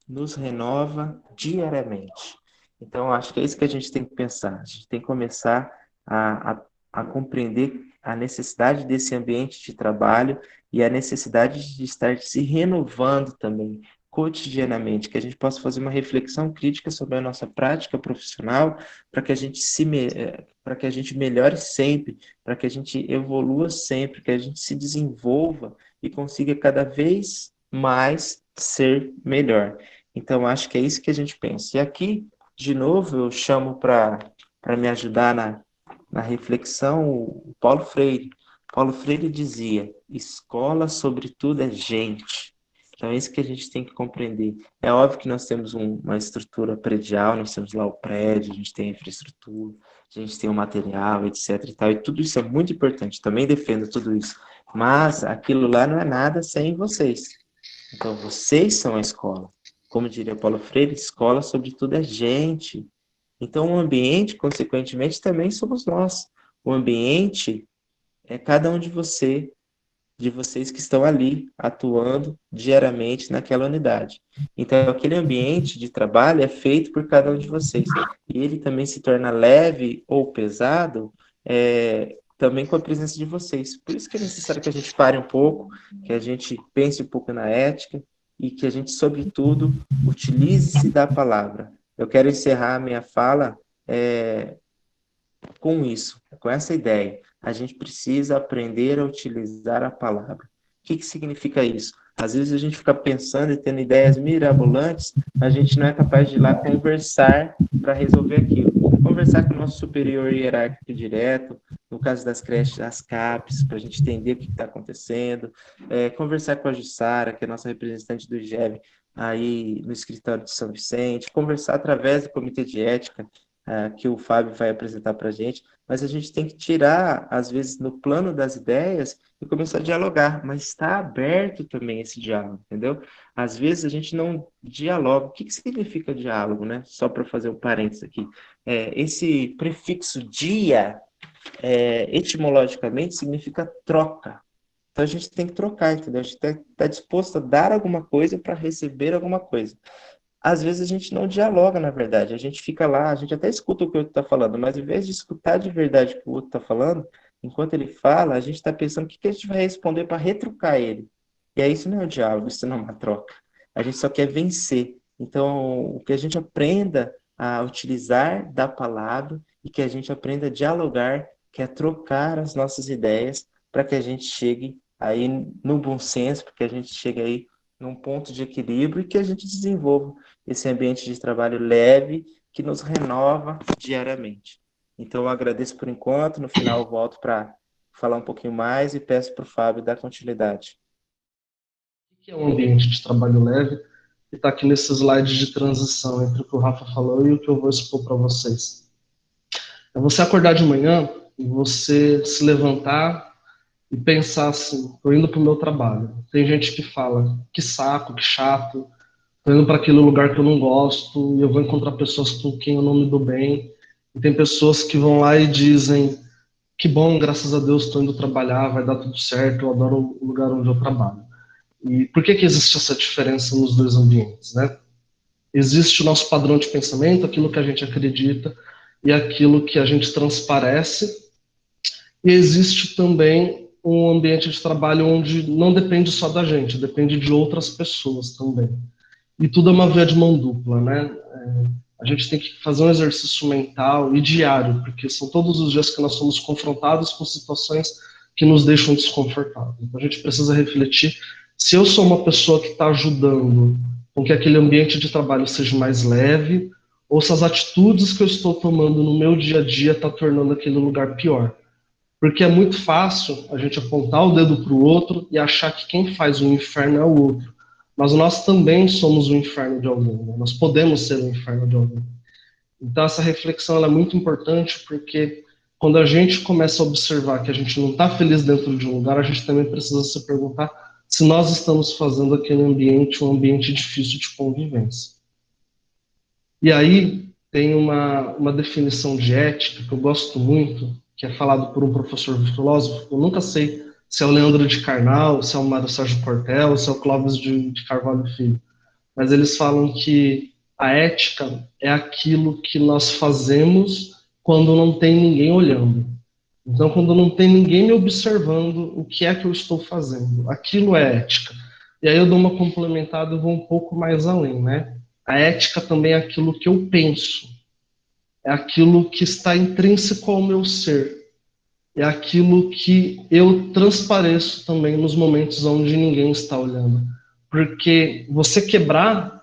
nos renova diariamente. Então, acho que é isso que a gente tem que pensar. A gente tem que começar a compreender a necessidade desse ambiente de trabalho e a necessidade de estar se renovando também cotidianamente, que a gente possa fazer uma reflexão crítica sobre a nossa prática profissional, para que a gente para que a gente melhore sempre, para que a gente evolua sempre, que a gente se desenvolva e consiga cada vez mais ser melhor. Então, acho que é isso que a gente pensa. E aqui, de novo, eu chamo para me ajudar na reflexão o Paulo Freire. Paulo Freire dizia: escola, sobretudo, é gente. Então, é isso que a gente tem que compreender. É óbvio que nós temos uma estrutura predial, nós temos lá o prédio, a gente tem a infraestrutura, a gente tem o material, etc. E tal, e tudo isso é muito importante. Também defendo tudo isso. Mas aquilo lá não é nada sem vocês. Então, vocês são a escola. Como diria Paulo Freire, escola, sobretudo, é gente. Então, o ambiente, consequentemente, também somos nós. O ambiente é cada um de vocês que estão ali, atuando diariamente naquela unidade. Então, aquele ambiente de trabalho é feito por cada um de vocês. E ele também se torna leve ou pesado também com a presença de vocês. Por isso que é necessário que a gente pare um pouco, que a gente pense um pouco na ética e que a gente, sobretudo, utilize-se da palavra. Eu quero encerrar a minha fala com isso, com essa ideia. A gente precisa aprender a utilizar a palavra. que significa isso? Às vezes a gente fica pensando e tendo ideias mirabolantes, a gente não é capaz de ir lá conversar para resolver aquilo. Conversar com o nosso superior hierárquico direto, no caso das creches, as CAPs, para a gente entender o que está acontecendo, conversar com a Jussara, que é a nossa representante do IGEV, aí no escritório de São Vicente, conversar através do comitê de ética, que o Fábio vai apresentar para a gente, mas a gente tem que tirar, às vezes, no plano das ideias e começar a dialogar, mas está aberto também esse diálogo, entendeu? Às vezes a gente não dialoga. O que significa diálogo, né? Só para fazer um parênteses aqui. Esse prefixo dia, etimologicamente, significa troca. Então a gente tem que trocar, entendeu? A gente está disposto a dar alguma coisa para receber alguma coisa. Às vezes a gente não dialoga, na verdade. A gente fica lá, a gente até escuta o que o outro está falando, mas ao invés de escutar de verdade o que o outro está falando, enquanto ele fala, a gente está pensando o que a gente vai responder para retrucar ele. E aí isso não é um diálogo, isso não é uma troca. A gente só quer vencer. Então, o que a gente aprenda a utilizar da palavra e que a gente aprenda a dialogar, que é trocar as nossas ideias para que a gente chegue aí no bom senso, para que a gente chegue aí num ponto de equilíbrio e que a gente desenvolva esse ambiente de trabalho leve que nos renova diariamente. Então, eu agradeço por enquanto. No final, eu volto para falar um pouquinho mais e peço para o Fábio dar continuidade.
O que é um ambiente de trabalho leve? Que está aqui nesse slide de transição entre o que o Rafa falou e o que eu vou expor para vocês. É você acordar de manhã e você se levantar e pensar assim: estou indo para o meu trabalho. Tem gente que fala: que saco, que chato, estou indo para aquele lugar que eu não gosto e eu vou encontrar pessoas com quem eu não me dou bem. E tem pessoas que vão lá e dizem: que bom, graças a Deus estou indo trabalhar, vai dar tudo certo, eu adoro o lugar onde eu trabalho. E por que existe essa diferença nos dois ambientes, né? Existe o nosso padrão de pensamento, aquilo que a gente acredita e aquilo que a gente transparece, e existe também um ambiente de trabalho onde não depende só da gente, depende de outras pessoas também. E tudo é uma via de mão dupla, né? A gente tem que fazer um exercício mental e diário, porque são todos os dias que nós somos confrontados com situações que nos deixam desconfortáveis. Então a gente precisa refletir se eu sou uma pessoa que está ajudando com que aquele ambiente de trabalho seja mais leve, ou se as atitudes que eu estou tomando no meu dia a dia está tornando aquele lugar pior. Porque é muito fácil a gente apontar o dedo para o outro e achar que quem faz o inferno é o outro. Mas nós também somos o inferno de alguém, né? Nós podemos ser o inferno de alguém. Então essa reflexão ela é muito importante porque quando a gente começa a observar que a gente não está feliz dentro de um lugar, a gente também precisa se perguntar se nós estamos fazendo aquele ambiente um ambiente difícil de convivência. E aí tem uma definição de ética que eu gosto muito, que é falado por um professor filósofo, eu nunca sei se é o Leandro de Carnal, se é o Mário Sérgio Cortella, se é o Clóvis de Carvalho Filho, mas eles falam que a ética é aquilo que nós fazemos quando não tem ninguém olhando. Então, quando não tem ninguém me observando, o que é que eu estou fazendo? Aquilo é ética. E aí eu dou uma complementada e vou um pouco mais além, né? A ética também é aquilo que eu penso, é aquilo que está intrínseco ao meu ser, é aquilo que eu transpareço também nos momentos onde ninguém está olhando. Porque você quebrar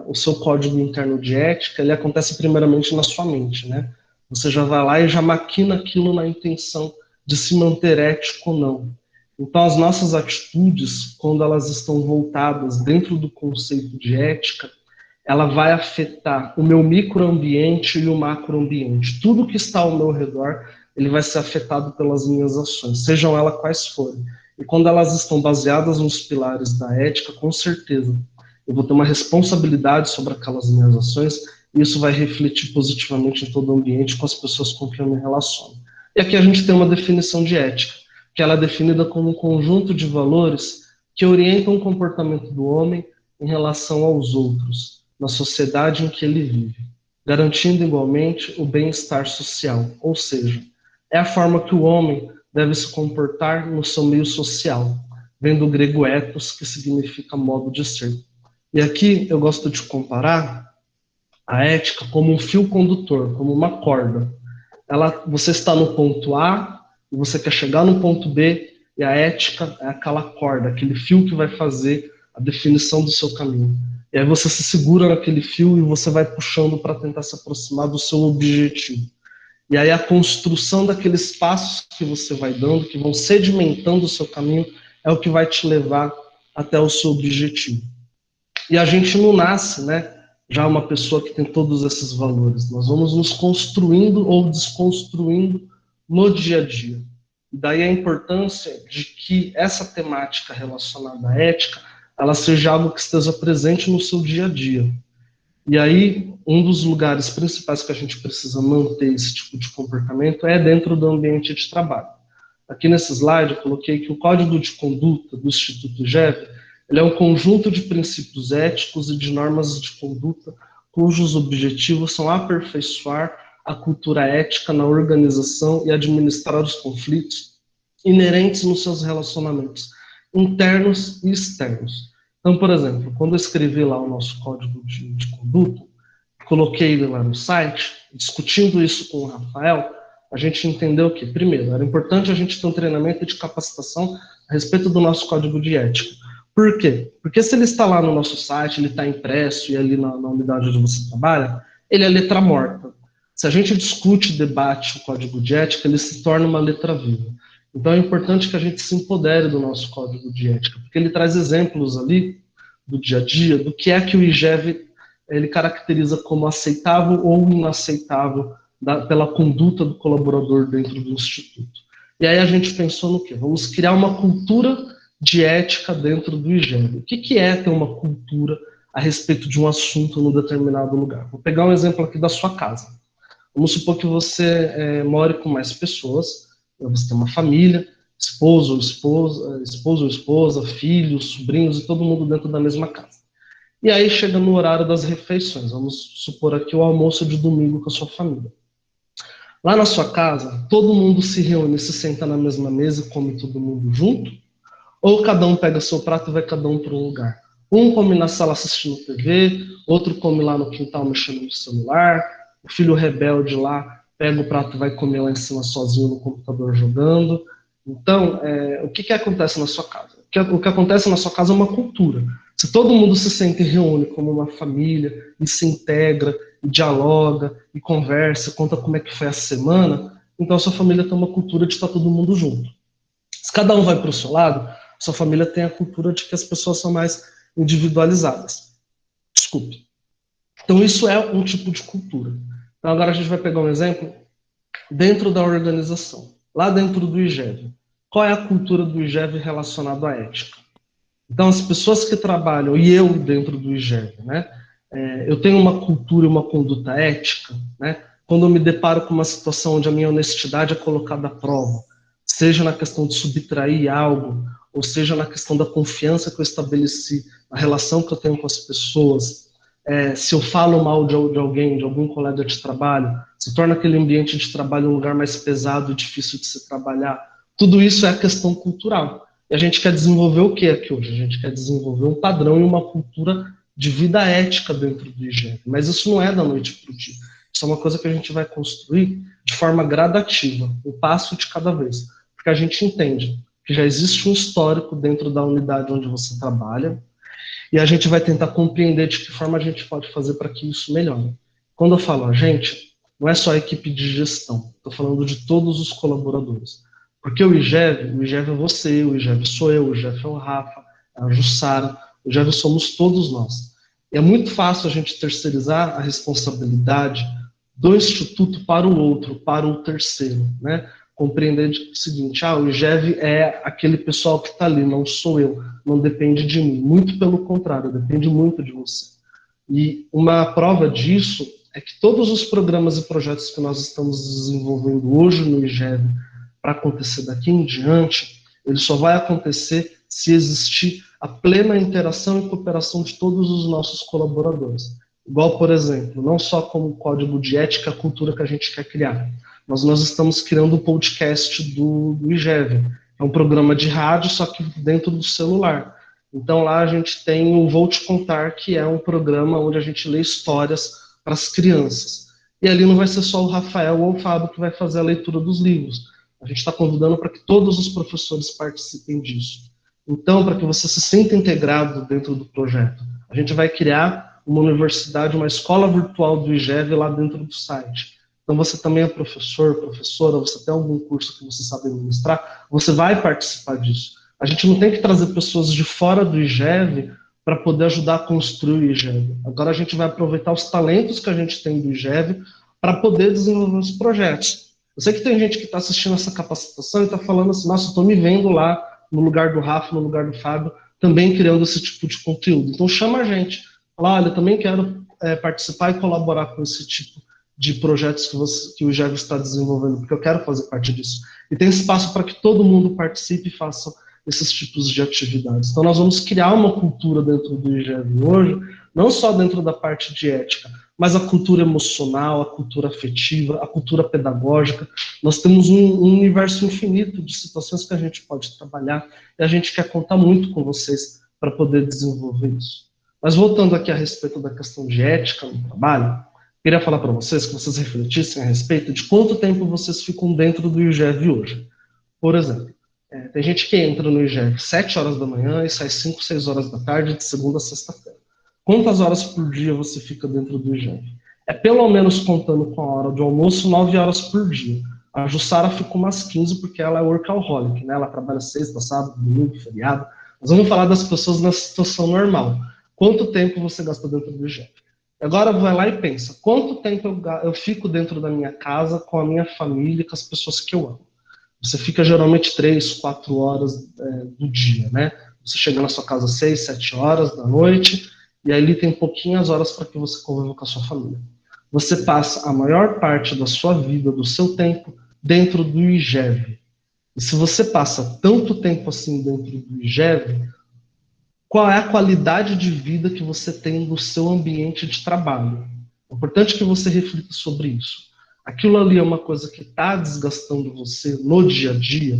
o seu código interno de ética, ele acontece primeiramente na sua mente, né? Você já vai lá e já maquina aquilo na intenção de se manter ético ou não. Então, as nossas atitudes, quando elas estão voltadas dentro do conceito de ética, ela vai afetar o meu microambiente e o macroambiente. Tudo que está ao meu redor, ele vai ser afetado pelas minhas ações, sejam elas quais forem. E quando elas estão baseadas nos pilares da ética, com certeza, eu vou ter uma responsabilidade sobre aquelas minhas ações, e isso vai refletir positivamente em todo o ambiente com as pessoas com quem eu me relaciono. E aqui a gente tem uma definição de ética, que ela é definida como um conjunto de valores que orientam o comportamento do homem em relação aos outros, na sociedade em que ele vive, garantindo igualmente o bem-estar social, ou seja, é a forma que o homem deve se comportar no seu meio social, vem do grego ethos, que significa modo de ser. E aqui eu gosto de comparar a ética como um fio condutor, como uma corda. Você está no ponto A e você quer chegar no ponto B, E a ética é aquela corda, aquele fio que vai fazer a definição do seu caminho. E aí você se segura naquele fio e você vai puxando para tentar se aproximar do seu objetivo. E aí a construção daqueles passos que você vai dando, que vão sedimentando o seu caminho, é o que vai te levar até o seu objetivo. E a gente não nasce, né, já uma pessoa que tem todos esses valores. Nós vamos nos construindo ou desconstruindo no dia a dia. E daí a importância de que essa temática relacionada à ética, ela seja algo que esteja presente no seu dia a dia. E aí, um dos lugares principais que a gente precisa manter esse tipo de comportamento é dentro do ambiente de trabalho. Aqui nesse slide eu coloquei que o Código de Conduta do Instituto IGEV, ele é um conjunto de princípios éticos e de normas de conduta cujos objetivos são aperfeiçoar a cultura ética na organização e administrar os conflitos inerentes nos seus relacionamentos internos e externos. Então, por exemplo, quando eu escrevi lá o nosso código de conduta, coloquei ele lá no site, discutindo isso com o Rafael, a gente entendeu que, primeiro, era importante a gente ter um treinamento de capacitação a respeito do nosso código de ética. Por quê? Porque se ele está lá no nosso site, ele está impresso e ali na unidade onde você trabalha, ele é letra morta. Se a gente discute, debate o código de ética, ele se torna uma letra viva. Então é importante que a gente se empodere do nosso código de ética, porque ele traz exemplos ali do dia a dia, do que é que o IGEV ele caracteriza como aceitável ou inaceitável pela conduta do colaborador dentro do Instituto. E aí a gente pensou no quê? Vamos criar uma cultura de ética dentro do IGEV. O que é ter uma cultura a respeito de um assunto num determinado lugar? Vou pegar um exemplo aqui da sua casa. Vamos supor que você more com mais pessoas, você tem uma família, esposo ou esposa, filhos, sobrinhos e todo mundo dentro da mesma casa. E aí chega no horário das refeições, vamos supor aqui o almoço de domingo com a sua família. Lá na sua casa, todo mundo se reúne, se senta na mesma mesa e come todo mundo junto? Ou cada um pega seu prato e vai cada um para um lugar? Um come na sala assistindo TV, outro come lá no quintal mexendo no celular, o filho rebelde lá pega o prato e vai comer lá em cima sozinho no computador jogando. Então, o que acontece na sua casa? O que acontece na sua casa é uma cultura. Se todo mundo se sente e reúne como uma família, e se integra, e dialoga, e conversa, conta como é que foi a semana, então a sua família tem uma cultura de estar todo mundo junto. Se cada um vai para o seu lado, sua família tem a cultura de que as pessoas são mais individualizadas. Desculpe. Então isso é um tipo de cultura. Então agora a gente vai pegar um exemplo dentro da organização, lá dentro do IGEV. Qual é a cultura do IGEV relacionada à ética? Então as pessoas que trabalham, e eu dentro do IGEV, né, eu tenho uma cultura e uma conduta ética, né, quando eu me deparo com uma situação onde a minha honestidade é colocada à prova, seja na questão de subtrair algo, ou seja na questão da confiança que eu estabeleci, a relação que eu tenho com as pessoas, se eu falo mal de alguém, de algum colega de trabalho, se torna aquele ambiente de trabalho um lugar mais pesado e difícil de se trabalhar. Tudo isso é a questão cultural. E a gente quer desenvolver o que aqui hoje? A gente quer desenvolver um padrão e uma cultura de vida ética dentro do IGEV. Mas isso não é da noite para o dia. Isso é uma coisa que a gente vai construir de forma gradativa, um passo de cada vez. Porque a gente entende que já existe um histórico dentro da unidade onde você trabalha, e a gente vai tentar compreender de que forma a gente pode fazer para que isso melhore. Quando eu falo a gente, não é só a equipe de gestão, estou falando de todos os colaboradores. Porque o IGEV é você, o IGEV sou eu, o IGEV é o Rafa, a Jussara, o IGEV somos todos nós. E é muito fácil a gente terceirizar a responsabilidade do instituto para o outro, para o terceiro, né? Compreender o seguinte, o IGEV é aquele pessoal que está ali, não sou eu, não depende de mim, muito pelo contrário, depende muito de você. E uma prova disso é que todos os programas e projetos que nós estamos desenvolvendo hoje no IGEV para acontecer daqui em diante, ele só vai acontecer se existir a plena interação e cooperação de todos os nossos colaboradores. Igual, por exemplo, não só como código de ética, a cultura que a gente quer criar, mas nós estamos criando o podcast do IGEV. É um programa de rádio, só que dentro do celular. Então lá a gente tem o Vou Te Contar, que é um programa onde a gente lê histórias para as crianças. E ali não vai ser só o Rafael ou o Fábio que vai fazer a leitura dos livros. A gente está convidando para que todos os professores participem disso. Então, para que você se sinta integrado dentro do projeto, a gente vai criar uma universidade, uma escola virtual do IGEV lá dentro do site. Então, você também é professor, professora, você tem algum curso que você sabe ministrar, você vai participar disso. A gente não tem que trazer pessoas de fora do IGEV para poder ajudar a construir o IGEV. Agora a gente vai aproveitar os talentos que a gente tem do IGEV para poder desenvolver os projetos. Eu sei que tem gente que está assistindo essa capacitação e está falando assim, nossa, eu estou me vendo lá no lugar do Rafa, no lugar do Fábio, também criando esse tipo de conteúdo. Então chama a gente. Fala, olha, eu também quero participar e colaborar com esse tipo de projetos que o IGEV está desenvolvendo, porque eu quero fazer parte disso. E tem espaço para que todo mundo participe e faça esses tipos de atividades. Então nós vamos criar uma cultura dentro do IGEV hoje, não só dentro da parte de ética, mas a cultura emocional, a cultura afetiva, a cultura pedagógica. Nós temos um universo infinito de situações que a gente pode trabalhar e a gente quer contar muito com vocês para poder desenvolver isso. Mas voltando aqui a respeito da questão de ética no trabalho, queria falar para vocês que vocês refletissem a respeito de quanto tempo vocês ficam dentro do IGEV hoje. Por exemplo, tem gente que entra no IGEV 7 horas da manhã e sai 5, 6 horas da tarde, de segunda a sexta-feira. Quantas horas por dia você fica dentro do IGEV? É pelo menos, contando com a hora de almoço, 9 horas por dia. A Jussara fica umas 15 porque ela é workaholic, né? Ela trabalha sexta, sábado, domingo, feriado. Mas vamos falar das pessoas na situação normal. Quanto tempo você gasta dentro do IGEV? Agora vai lá e pensa, quanto tempo eu fico dentro da minha casa, com a minha família, com as pessoas que eu amo? Você fica geralmente 3, 4 horas do dia, né? Você chega na sua casa às 6, 7 horas da noite, e aí ali tem pouquinhas horas para que você conviva com a sua família. Você passa a maior parte da sua vida, do seu tempo, dentro do IGEV. E se você passa tanto tempo assim dentro do IGEV, qual é a qualidade de vida que você tem no seu ambiente de trabalho? É importante que você reflita sobre isso. Aquilo ali é uma coisa que está desgastando você no dia a dia?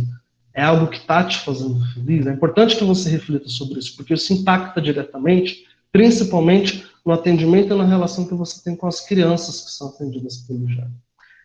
É algo que está te fazendo feliz? É importante que você reflita sobre isso, porque isso impacta diretamente, principalmente no atendimento e na relação que você tem com as crianças que são atendidas pelo IGEV.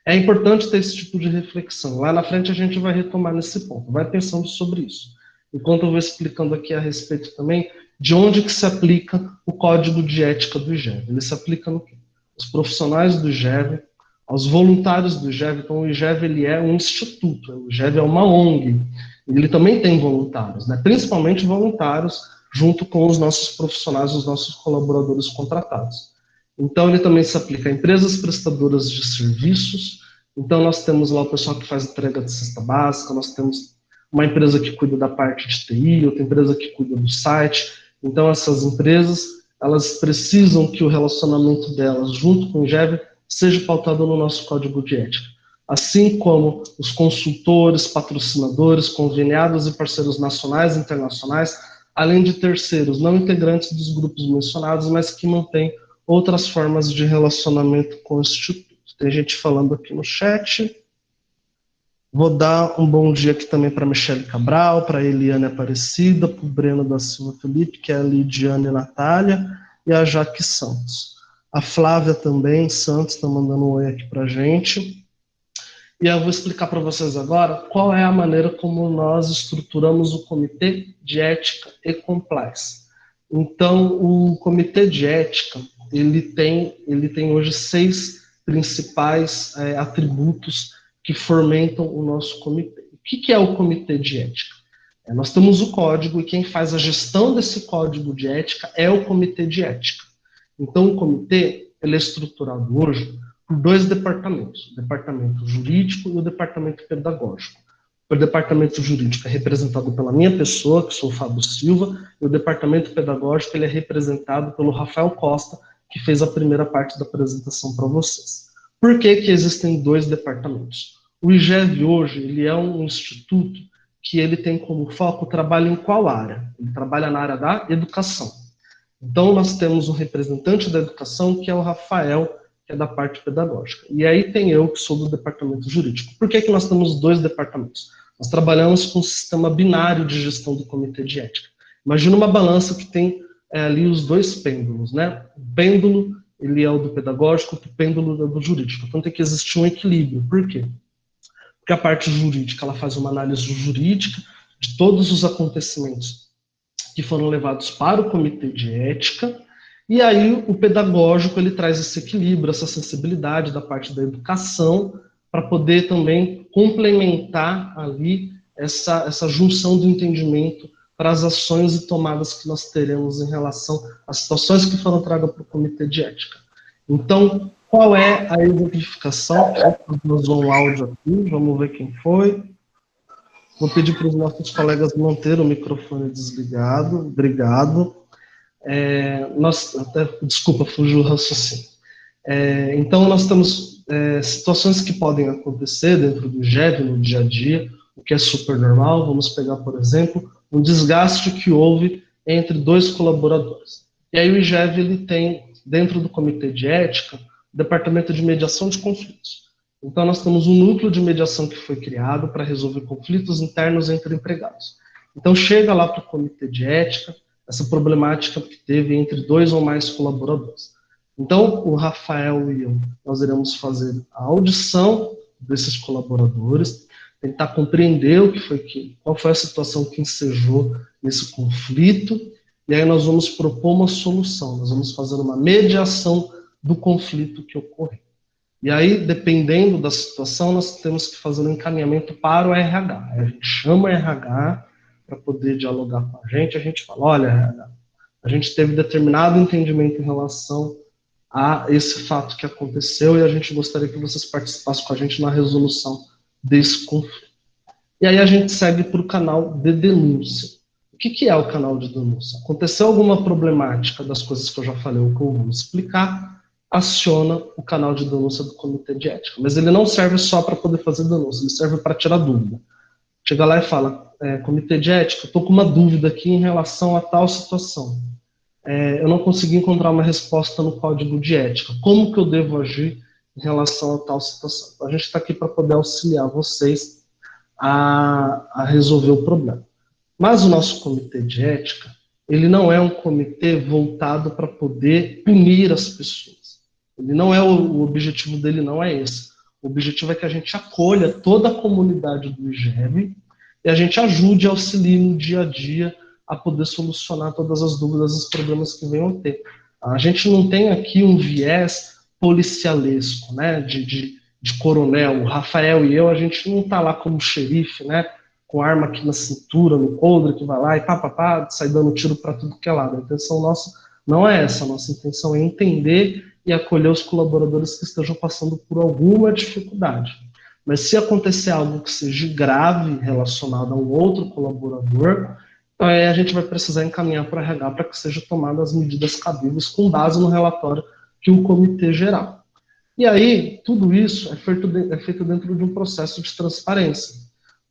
É importante ter esse tipo de reflexão. Lá na frente a gente vai retomar nesse ponto, vai pensando sobre isso. Enquanto eu vou explicando aqui a respeito também de onde que se aplica o código de ética do IGEV. Ele se aplica no quê? Os profissionais do IGEV, aos voluntários do IGEV. Então o IGEV ele é um instituto, o IGEV é uma ONG. Ele também tem voluntários, né? Principalmente voluntários junto com os nossos profissionais, os nossos colaboradores contratados. Então ele também se aplica a empresas prestadoras de serviços. Então nós temos lá o pessoal que faz entrega de cesta básica, nós temos uma empresa que cuida da parte de TI, outra empresa que cuida do site. Então, essas empresas, elas precisam que o relacionamento delas, junto com o IGEV, seja pautado no nosso código de ética. Assim como os consultores, patrocinadores, conveniados e parceiros nacionais e internacionais, além de terceiros não integrantes dos grupos mencionados, mas que mantêm outras formas de relacionamento com o Instituto. Tem gente falando aqui no chat. Vou dar um bom dia aqui também para Michele Cabral, para Eliane Aparecida, para o Breno da Silva Felipe, que é a Lidiane Natália, e a Jaque Santos. A Flávia também, Santos, está mandando um oi aqui para a gente. E eu vou explicar para vocês agora qual é a maneira como nós estruturamos o Comitê de Ética e Compliance. Então, o Comitê de Ética, ele tem hoje 6 principais atributos que fomentam o nosso comitê. O que é o Comitê de Ética? Nós temos o código e quem faz a gestão desse código de ética é o Comitê de Ética. Então, o comitê ele é estruturado hoje por 2 departamentos, o departamento jurídico e o departamento pedagógico. O departamento jurídico é representado pela minha pessoa, que sou o Fábio Silva, e o departamento pedagógico ele é representado pelo Rafael Costa, que fez a primeira parte da apresentação para vocês. Por que que existem 2 departamentos? O IGEV hoje ele é um instituto que ele tem como foco o trabalho em qual área? Ele trabalha na área da educação. Então nós temos um representante da educação, que é o Rafael, que é da parte pedagógica. E aí tem eu, que sou do departamento jurídico. Por que que nós temos 2 departamentos? Nós trabalhamos com um sistema binário de gestão do comitê de ética. Imagina uma balança que tem ali os 2 pêndulos, né? O pêndulo, ele é o do pedagógico, o pêndulo é do jurídico. Então tem que existir um equilíbrio. Por quê? porque a parte jurídica, ela faz uma análise jurídica de todos os acontecimentos que foram levados para o comitê de ética, e aí o pedagógico, ele traz esse equilíbrio, essa sensibilidade da parte da educação, para poder também complementar ali essa junção do entendimento para as ações e tomadas que nós teremos em relação às situações que foram tragas para o comitê de ética. Então, qual é a exemplificação? Nós vamos um áudio aqui, vamos ver quem foi. Vou pedir para os nossos colegas manter o microfone desligado. Obrigado. Desculpa, fugiu o raciocínio. Então, nós temos situações que podem acontecer dentro do IGEV, no dia a dia, o que é super normal. Vamos pegar, por exemplo, um desgaste que houve entre dois colaboradores. E aí o IGEV, ele tem, dentro do comitê de ética, o departamento de mediação de conflitos. Então, nós temos um núcleo de mediação que foi criado para resolver conflitos internos entre empregados. Então, chega lá para o comitê de ética, essa problemática que teve entre dois ou mais colaboradores. Então, o Rafael e eu, nós iremos fazer a audição desses colaboradores, tentar compreender qual foi a situação que ensejou esse conflito, e aí nós vamos propor uma solução, nós vamos fazer uma mediação do conflito que ocorreu. E aí, dependendo da situação, nós temos que fazer um encaminhamento para o RH. A gente chama o RH para poder dialogar com a gente fala, olha, RH, a gente teve determinado entendimento em relação a esse fato que aconteceu e a gente gostaria que vocês participassem com a gente na resolução desse conflito. E aí a gente segue para o canal de denúncia. O que é o canal de denúncia? Aconteceu alguma problemática das coisas que eu já falei ou que eu vou explicar, aciona o canal de denúncia do comitê de ética. Mas ele não serve só para poder fazer denúncia, ele serve para tirar dúvida. Chega lá e fala, comitê de ética, estou com uma dúvida aqui em relação a tal situação. Eu não consegui encontrar uma resposta no código de ética. Como que eu devo agir em relação a tal situação? A gente está aqui para poder auxiliar vocês a resolver o problema. Mas o nosso comitê de ética, ele não é um comitê voltado para poder punir as pessoas. Ele não é o objetivo dele não é esse. O objetivo é que a gente acolha toda a comunidade do IGEV e a gente ajude e auxilie no dia a dia a poder solucionar todas as dúvidas e os problemas que venham a ter. A gente não tem aqui um viés policialesco, né, de coronel. O Rafael e eu, a gente não está lá como xerife, né, com arma aqui na cintura, no coldre, que vai lá e sai dando tiro para tudo que é lado. A intenção nossa não é essa. A nossa intenção é entender e acolher os colaboradores que estejam passando por alguma dificuldade. Mas se acontecer algo que seja grave relacionado a um outro colaborador, a gente vai precisar encaminhar para a RH para que sejam tomadas as medidas cabíveis com base no relatório que o comitê geral. E aí, tudo isso é feito dentro de um processo de transparência.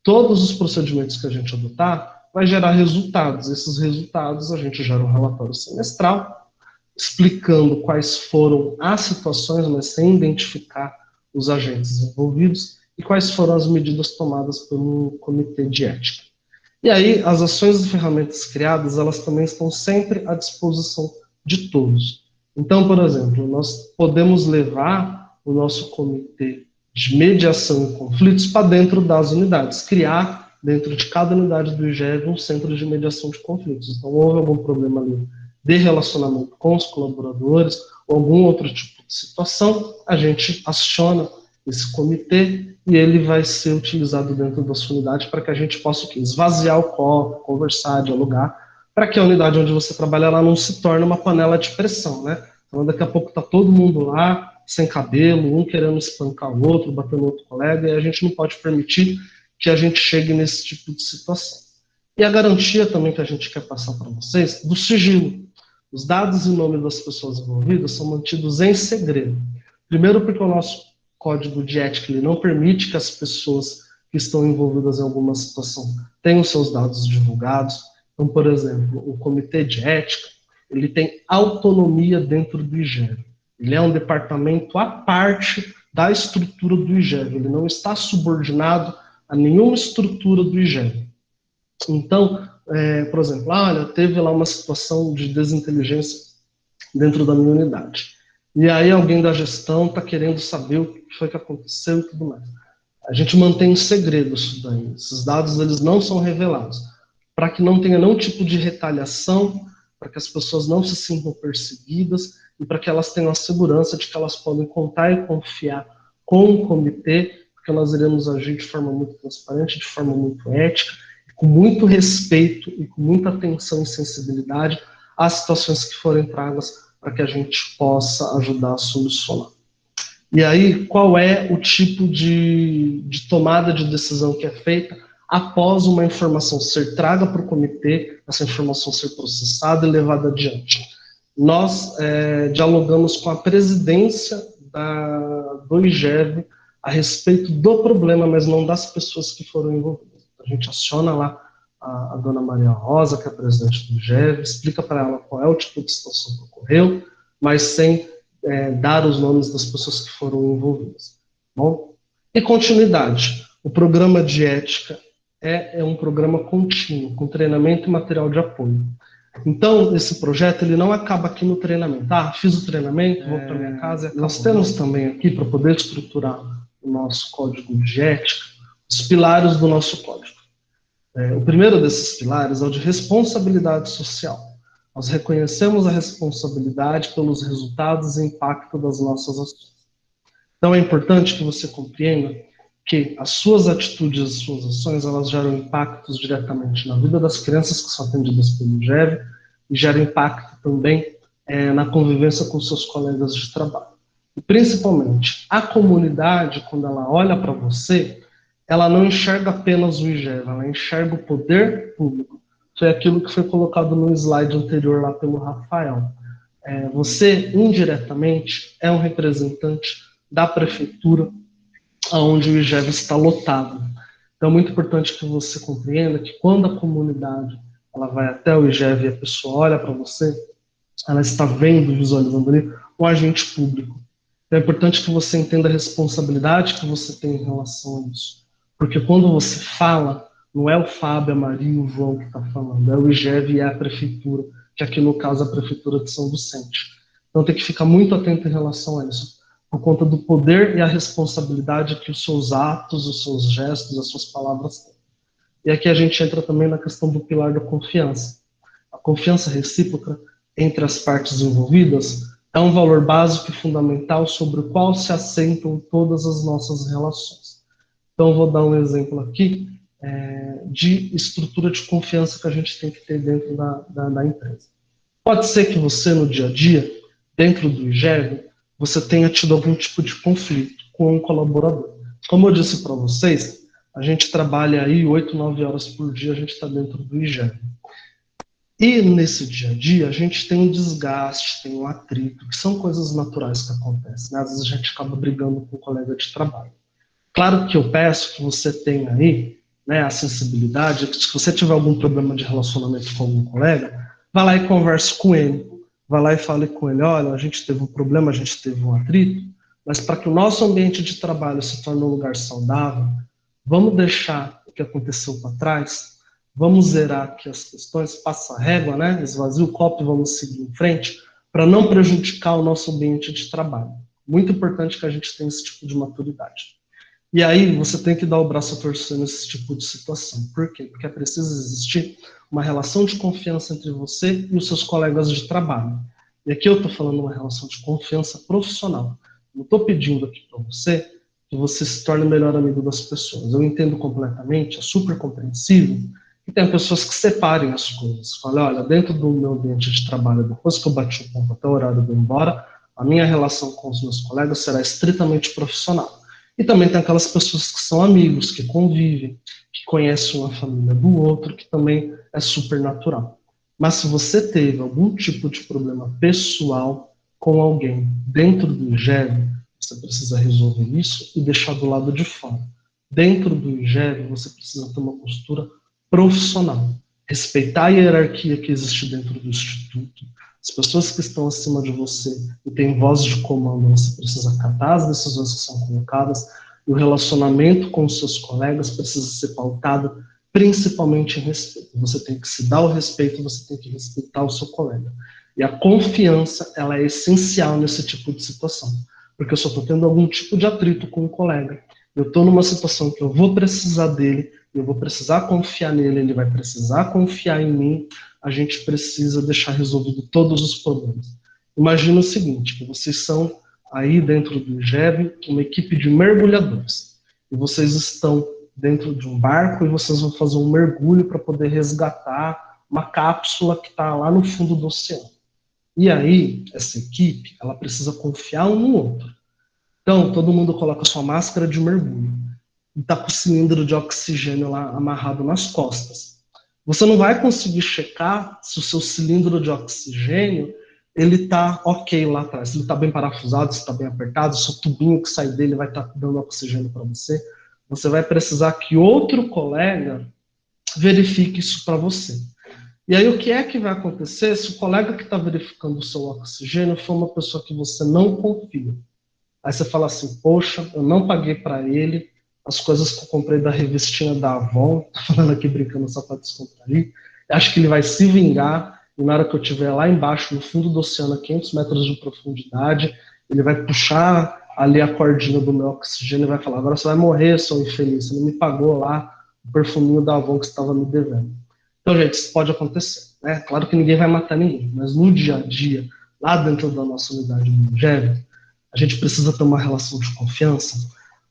Todos os procedimentos que a gente adotar vai gerar resultados. Esses resultados a gente gera um relatório semestral, explicando quais foram as situações, mas sem identificar os agentes envolvidos, e quais foram as medidas tomadas pelo comitê de ética. E aí, as ações e ferramentas criadas, elas também estão sempre à disposição de todos. Então, por exemplo, nós podemos levar o nosso comitê de mediação em conflitos para dentro das unidades, criar dentro de cada unidade do IGEV um centro de mediação de conflitos. Então, houve algum problema ali de relacionamento com os colaboradores, ou algum outro tipo de situação, a gente aciona esse comitê e ele vai ser utilizado dentro da sua unidade para que a gente possa esvaziar o copo, conversar, dialogar, para que a unidade onde você trabalha ela não se torne uma panela de pressão, né? Então daqui a pouco está todo mundo lá, sem cabelo, um querendo espancar o outro, batendo o outro colega, e a gente não pode permitir que a gente chegue nesse tipo de situação. E a garantia também que a gente quer passar para vocês, do sigilo. Os dados e nome das pessoas envolvidas são mantidos em segredo. Primeiro porque o nosso código de ética ele não permite que as pessoas que estão envolvidas em alguma situação tenham seus dados divulgados. Então, por exemplo, o comitê de ética, ele tem autonomia dentro do IGEV. Ele é um departamento à parte da estrutura do IGEV. Ele não está subordinado a nenhuma estrutura do IGEV. Então, por exemplo, olha, teve lá uma situação de desinteligência dentro da minha unidade. E aí alguém da gestão está querendo saber o que foi que aconteceu e tudo mais. A gente mantém em segredo isso daí. Esses dados eles não são revelados, para que não tenha nenhum tipo de retaliação, para que as pessoas não se sintam perseguidas e para que elas tenham a segurança de que elas podem contar e confiar com o comitê, porque nós iremos agir de forma muito transparente, de forma muito ética, com muito respeito e com muita atenção e sensibilidade às situações que forem tragas para que a gente possa ajudar a solucionar. E aí, qual é o tipo de tomada de decisão que é feita após uma informação ser traga para o comitê, essa informação ser processada e levada adiante? Nós dialogamos com a presidência do IGEV a respeito do problema, mas não das pessoas que foram envolvidas. A gente aciona lá a dona Maria Rosa, que é a presidente do IGEV, explica para ela qual é o tipo de situação que ocorreu, mas sem dar os nomes das pessoas que foram envolvidas. Bom? E continuidade. O programa de ética é um programa contínuo, com treinamento e material de apoio. Então, esse projeto ele não acaba aqui no treinamento. Fiz o treinamento, vou para minha casa. Nós temos também aqui, para poder estruturar o nosso código de ética, os pilares do nosso código. O primeiro desses pilares é o de responsabilidade social. Nós reconhecemos a responsabilidade pelos resultados e impacto das nossas ações. Então é importante que você compreenda que as suas atitudes, as suas ações, elas geram impactos diretamente na vida das crianças que são atendidas pelo IGEV e geram impacto também na convivência com seus colegas de trabalho. E principalmente, a comunidade, quando ela olha para você, ela não enxerga apenas o IGEV, ela enxerga o poder público. Foi aquilo que foi colocado no slide anterior lá pelo Rafael. Você, indiretamente, é um representante da prefeitura, onde o IGEV está lotado. Então é muito importante que você compreenda que quando a comunidade ela vai até o IGEV e a pessoa olha para você, ela está vendo, visualizando ali, um agente público. Então é importante que você entenda a responsabilidade que você tem em relação a isso. Porque quando você fala, não é o Fábio, a Maria e o João que está falando, é o IGEV e é a prefeitura, que aqui no caso é a prefeitura de São Vicente. Então tem que ficar muito atento em relação a isso, por conta do poder e a responsabilidade que os seus atos, os seus gestos, as suas palavras têm. E aqui a gente entra também na questão do pilar da confiança. A confiança recíproca entre as partes envolvidas é um valor básico e fundamental sobre o qual se assentam todas as nossas relações. Então, vou dar um exemplo aqui de estrutura de confiança que a gente tem que ter dentro da empresa. Pode ser que você, no dia a dia, dentro do IGEV, você tenha tido algum tipo de conflito com um colaborador. Como eu disse para vocês, a gente trabalha aí 8, 9 horas por dia, a gente está dentro do IGEV. E nesse dia a dia, a gente tem um desgaste, tem um atrito, que são coisas naturais que acontecem, né? Às vezes a gente acaba brigando com um colega de trabalho. Claro que eu peço que você tenha aí, né, a sensibilidade, que se você tiver algum problema de relacionamento com algum colega, vá lá e converse com ele. Vá lá e fale com ele, olha, a gente teve um problema, a gente teve um atrito, mas para que o nosso ambiente de trabalho se torne um lugar saudável, vamos deixar o que aconteceu para trás, vamos zerar aqui as questões, passa a régua, né, esvazia o copo e vamos seguir em frente, para não prejudicar o nosso ambiente de trabalho. Muito importante que a gente tenha esse tipo de maturidade. E aí você tem que dar o braço a torcer nesse tipo de situação. Por quê? Porque é preciso existir uma relação de confiança entre você e os seus colegas de trabalho. E aqui eu estou falando uma relação de confiança profissional. Não estou pedindo aqui para você que você se torne o melhor amigo das pessoas. Eu entendo completamente, é super compreensível, que tem pessoas que separem as coisas. Falem, olha, dentro do meu ambiente de trabalho, depois que eu bati o ponto até o horário de ir embora, a minha relação com os meus colegas será estritamente profissional. E também tem aquelas pessoas que são amigos, que convivem, que conhecem uma família do outro, que também é super natural. Mas se você teve algum tipo de problema pessoal com alguém dentro do IGEV, você precisa resolver isso e deixar do lado de fora. Dentro do IGEV, você precisa ter uma postura profissional. Respeitar a hierarquia que existe dentro do Instituto. As pessoas que estão acima de você e têm voz de comando, você precisa acatar as decisões que são colocadas, e o relacionamento com os seus colegas precisa ser pautado principalmente em respeito. Você tem que se dar o respeito, você tem que respeitar o seu colega. E a confiança, ela é essencial nesse tipo de situação, porque eu só estou tendo algum tipo de atrito com o colega. eu estou numa situação que eu vou precisar dele, eu vou precisar confiar nele, ele vai precisar confiar em mim, a gente precisa deixar resolvido todos os problemas. Imagina o seguinte, que vocês são aí dentro do IGEB uma equipe de mergulhadores, e vocês estão dentro de um barco e vocês vão fazer um mergulho para poder resgatar uma cápsula que está lá no fundo do oceano. E aí, essa equipe, ela precisa confiar um no outro. Então, todo mundo coloca sua máscara de mergulho e está com o cilindro de oxigênio lá amarrado nas costas. Você não vai conseguir checar se o seu cilindro de oxigênio ele está ok lá atrás, se ele está bem parafusado, se está bem apertado, se o tubinho que sai dele vai estar dando oxigênio para você. Você vai precisar que outro colega verifique isso para você. E aí o que é que vai acontecer se o colega que está verificando o seu oxigênio for uma pessoa que você não confia? Aí você fala assim, poxa, eu não paguei para ele as coisas que eu comprei da revistinha da Avon, tô falando aqui brincando só para descontrair, acho que ele vai se vingar, e na hora que eu estiver lá embaixo, no fundo do oceano, a 500 metros de profundidade, ele vai puxar ali a cordinha do meu oxigênio e vai falar, agora você vai morrer, seu infeliz, você não me pagou lá o perfuminho da Avon que você estava me devendo. Então, gente, isso pode acontecer, né? Claro que ninguém vai matar ninguém, mas no dia a dia, lá dentro da nossa unidade do IGEB, a gente precisa ter uma relação de confiança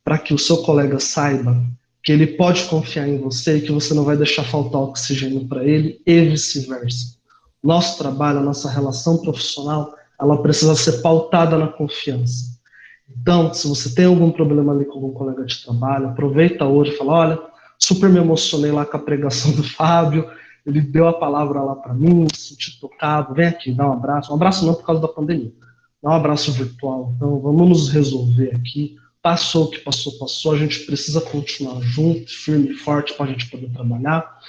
para que o seu colega saiba que ele pode confiar em você e que você não vai deixar faltar oxigênio para ele e vice-versa. Nosso trabalho, a nossa relação profissional, ela precisa ser pautada na confiança. Então, se você tem algum problema ali com algum colega de trabalho, aproveita hoje e fala, olha, super me emocionei lá com a pregação do Fábio, ele deu a palavra lá para mim, me senti tocado, vem aqui, dá um abraço não por causa da pandemia, dá um abraço virtual, então vamos nos resolver aqui, passou o que passou, a gente precisa continuar junto, firme e forte para a gente poder trabalhar,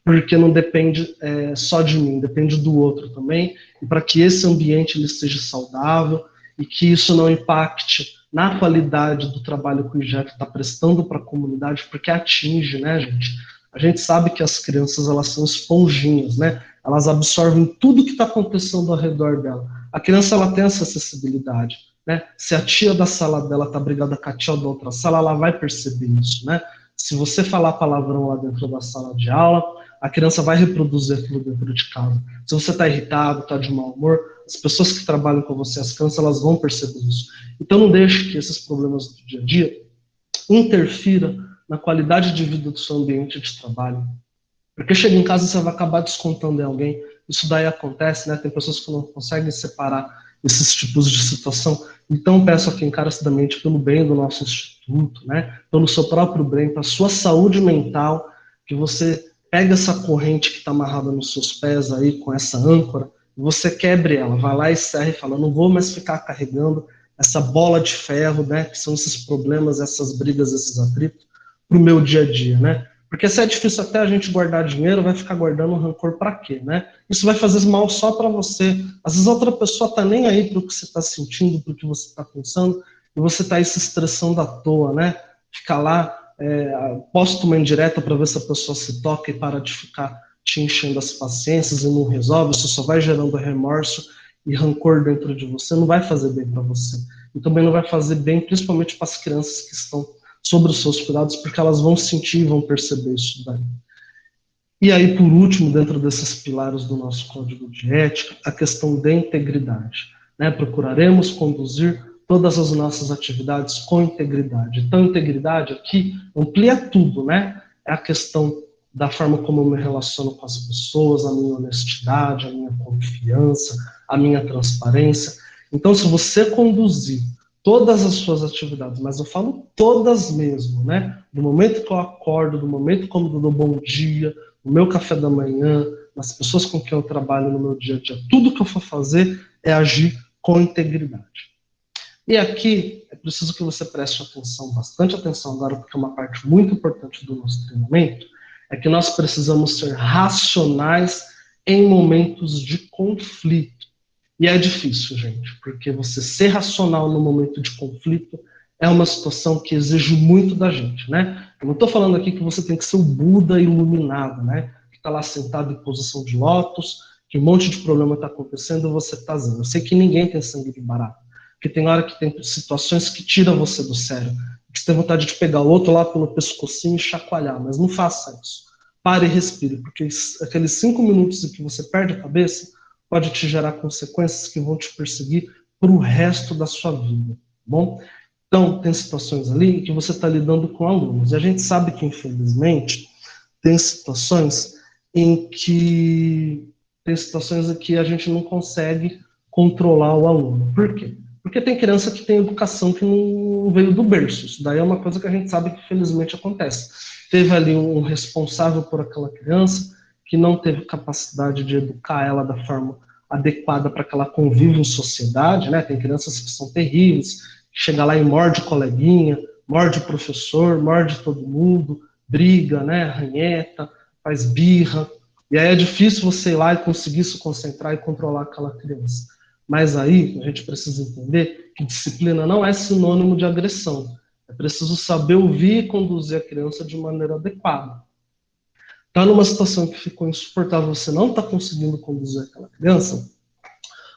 porque não depende só de mim, depende do outro também, e para que esse ambiente ele seja saudável e que isso não impacte na qualidade do trabalho que o IGEB está prestando para a comunidade, porque atinge, né, gente? A gente sabe que as crianças, elas são esponjinhas, né? Elas absorvem tudo que está acontecendo ao redor dela. A criança, ela tem essa acessibilidade, né? Se a tia da sala dela está brigada com a tia da outra sala, ela vai perceber isso, né? Se você falar palavrão lá dentro da sala de aula, a criança vai reproduzir aquilo dentro de casa. Se você está irritado, está de mau humor, as pessoas que trabalham com você, as crianças, elas vão perceber isso. Então não deixe que esses problemas do dia a dia interfiram na qualidade de vida do seu ambiente de trabalho. Porque chega em casa e você vai acabar descontando em alguém. Isso daí acontece, né? Tem pessoas que não conseguem separar esses tipos de situação. Então peço aqui encarecidamente pelo bem do nosso instituto, né? Pelo seu próprio bem, para a sua saúde mental, que você pegue essa corrente que está amarrada nos seus pés aí, com essa âncora, e você quebre ela, vai lá e serra e fala, não vou mais ficar carregando essa bola de ferro, né? Que são esses problemas, essas brigas, esses atritos, para o meu dia a dia, né? Porque se é difícil até a gente guardar dinheiro, vai ficar guardando rancor para quê, né? Isso vai fazer mal só para você. Às vezes a outra pessoa tá nem aí para o que você está sentindo, para o que você está pensando, e você está aí se estressando à toa, né? Ficar lá, posta uma indireta para ver se a pessoa se toca e para de ficar te enchendo as paciências e não resolve, isso só vai gerando remorso e rancor dentro de você, não vai fazer bem para você. E também não vai fazer bem, principalmente para as crianças que estão sobre os seus cuidados, porque elas vão sentir e vão perceber isso daí. E aí, por último, dentro desses pilares do nosso código de ética, a questão da integridade, né? Procuraremos conduzir todas as nossas atividades com integridade. Então, integridade aqui amplia tudo, né? É a questão da forma como eu me relaciono com as pessoas, a minha honestidade, a minha confiança, a minha transparência. Então, se você conduzir todas as suas atividades, mas eu falo todas mesmo, né? Do momento que eu acordo, do momento como eu dou bom dia, o meu café da manhã, nas pessoas com quem eu trabalho no meu dia a dia, tudo que eu for fazer é agir com integridade. E aqui é preciso que você preste atenção, bastante atenção agora, porque é uma parte muito importante do nosso treinamento, é que nós precisamos ser racionais em momentos de conflito. E é difícil, gente, porque você ser racional no momento de conflito é uma situação que exige muito da gente, né? Eu não estou falando aqui que você tem que ser o Buda iluminado, né? Que está lá sentado em posição de lótus, que um monte de problema está acontecendo e você está zen. Eu sei que ninguém tem sangue de barata, porque tem hora que tem situações que tiram você do sério. Você tem vontade de pegar o outro lá pelo pescocinho e chacoalhar, mas não faça isso. Pare e respire, porque aqueles 5 minutos em que você perde a cabeça pode te gerar consequências que vão te perseguir para o resto da sua vida, tá bom? Então, tem situações ali que você está lidando com alunos, e a gente sabe que, infelizmente, tem situações em que a gente não consegue controlar o aluno. Por quê? Porque tem criança que tem educação que não veio do berço. Isso daí é uma coisa que a gente sabe que felizmente acontece. Teve ali um responsável por aquela criança que não teve capacidade de educar ela da forma adequada para que ela conviva em sociedade, né? Tem crianças que são terríveis, que chega lá e morde coleguinha, morde o professor, morde todo mundo, briga, né? Arranheta, faz birra. E aí é difícil você ir lá e conseguir se concentrar e controlar aquela criança. Mas aí a gente precisa entender que disciplina não é sinônimo de agressão. É preciso saber ouvir e conduzir a criança de maneira adequada. Está numa situação que ficou insuportável, você não está conseguindo conduzir aquela criança,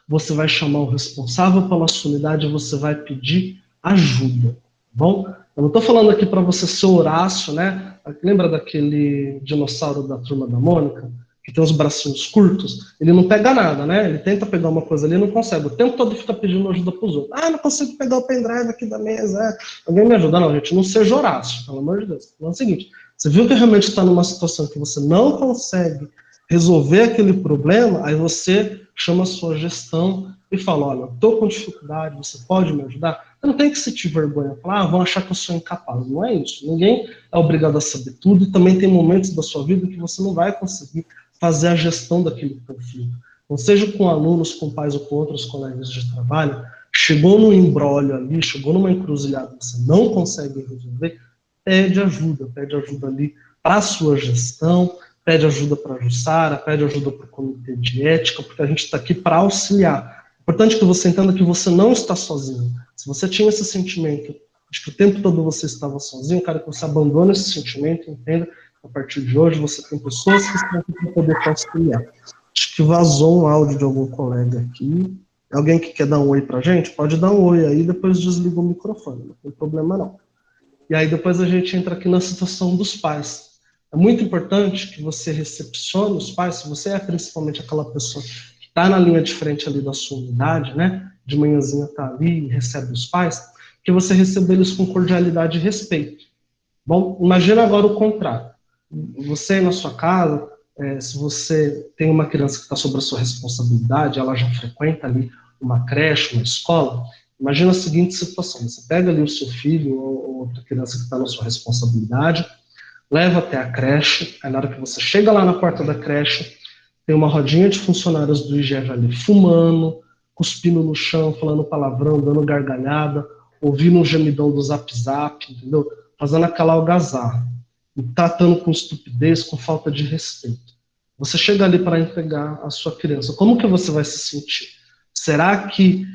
você vai chamar o responsável pela sua unidade e você vai pedir ajuda, tá bom? Eu não estou falando aqui para você ser Horácio, né? Lembra daquele dinossauro da Turma da Mônica? Que tem os bracinhos curtos? Ele não pega nada, né? Ele tenta pegar uma coisa ali e não consegue. O tempo todo fica pedindo ajuda para os outros. Ah, não consigo pegar o pendrive aqui da mesa. Alguém me ajuda? Não, gente, não seja Horácio, pelo amor de Deus. Então é o seguinte, você viu que realmente está numa situação que você não consegue resolver aquele problema, aí você chama a sua gestão e fala, olha, estou com dificuldade, você pode me ajudar? Você não tem que sentir vergonha, falar, vão achar que eu sou incapaz. Não é isso. Ninguém é obrigado a saber tudo e também tem momentos da sua vida que você não vai conseguir fazer a gestão daquele conflito. Não seja com alunos, com pais ou com outros colegas de trabalho, chegou num imbróglio ali, chegou numa encruzilhada que você não consegue resolver, pede ajuda ali para a sua gestão, pede ajuda para a Jussara, pede ajuda para o comitê de ética, porque a gente está aqui para auxiliar. É importante que você entenda que você não está sozinho. Se você tinha esse sentimento de que o tempo todo você estava sozinho, cara, que você abandona esse sentimento, entenda, a partir de hoje você tem pessoas que estão aqui para poder te auxiliar. Acho que vazou um áudio de algum colega aqui. Alguém que quer dar um oi para a gente? Pode dar um oi aí, depois desliga o microfone, não tem problema não. E aí depois a gente entra aqui na situação dos pais. É muito importante que você recepcione os pais, se você é principalmente aquela pessoa que está na linha de frente ali da sua unidade, né? De manhãzinha está ali e recebe os pais, que você receba eles com cordialidade e respeito. Bom, imagina agora o contrário. Você na sua casa, se você tem uma criança que está sob a sua responsabilidade, ela já frequenta ali uma creche, uma escola, imagina a seguinte situação, você pega ali o seu filho ou outra criança que está na sua responsabilidade, leva até a creche, aí na hora que você chega lá na porta da creche, tem uma rodinha de funcionários do IGEV ali fumando, cuspindo no chão, falando palavrão, dando gargalhada, ouvindo o gemidão do Zap Zap, entendeu? Fazendo aquela algazarra, e tratando com estupidez, com falta de respeito. Você chega ali para entregar a sua criança, como que você vai se sentir? Será que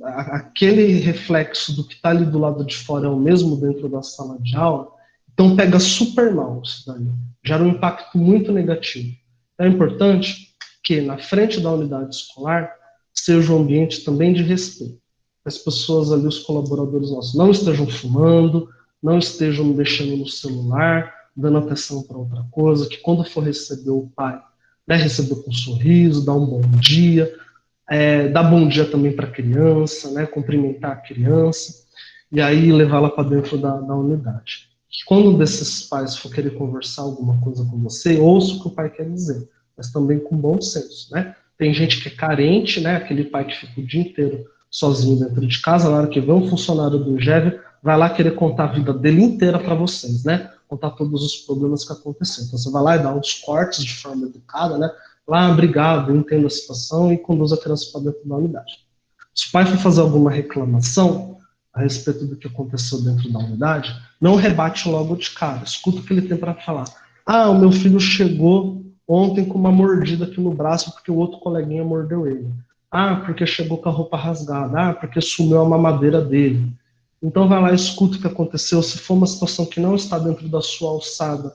aquele reflexo do que está ali do lado de fora é o mesmo dentro da sala de aula? Então pega super mal isso daí, gera um impacto muito negativo. É importante que na frente da unidade escolar seja um ambiente também de respeito. As pessoas ali, os colaboradores nossos, não estejam fumando, não estejam mexendo no celular, dando atenção para outra coisa, que quando for receber o pai, né, receber com um sorriso, dar um bom dia, dar bom dia também para a criança, né, cumprimentar a criança, e aí levá-la para dentro da unidade. Que quando um desses pais for querer conversar alguma coisa com você, ouça o que o pai quer dizer, mas também com bom senso, né? Tem gente que é carente, né? Aquele pai que fica o dia inteiro sozinho dentro de casa, na hora que vê um funcionário do IGEV, vai lá querer contar a vida dele inteira para vocês, né? Contar todos os problemas que aconteceram. Então você vai lá e dá uns cortes de forma educada, né? Lá, obrigado, eu entendo a situação e conduz a criança para dentro da unidade. Se o pai for fazer alguma reclamação a respeito do que aconteceu dentro da unidade, não rebate logo de cara. Escuta o que ele tem para falar. Ah, o meu filho chegou ontem com uma mordida aqui no braço porque o outro coleguinha mordeu ele. Ah, porque chegou com a roupa rasgada. Ah, porque sumiu a mamadeira dele. Então vai lá e escuta o que aconteceu. Se for uma situação que não está dentro da sua alçada,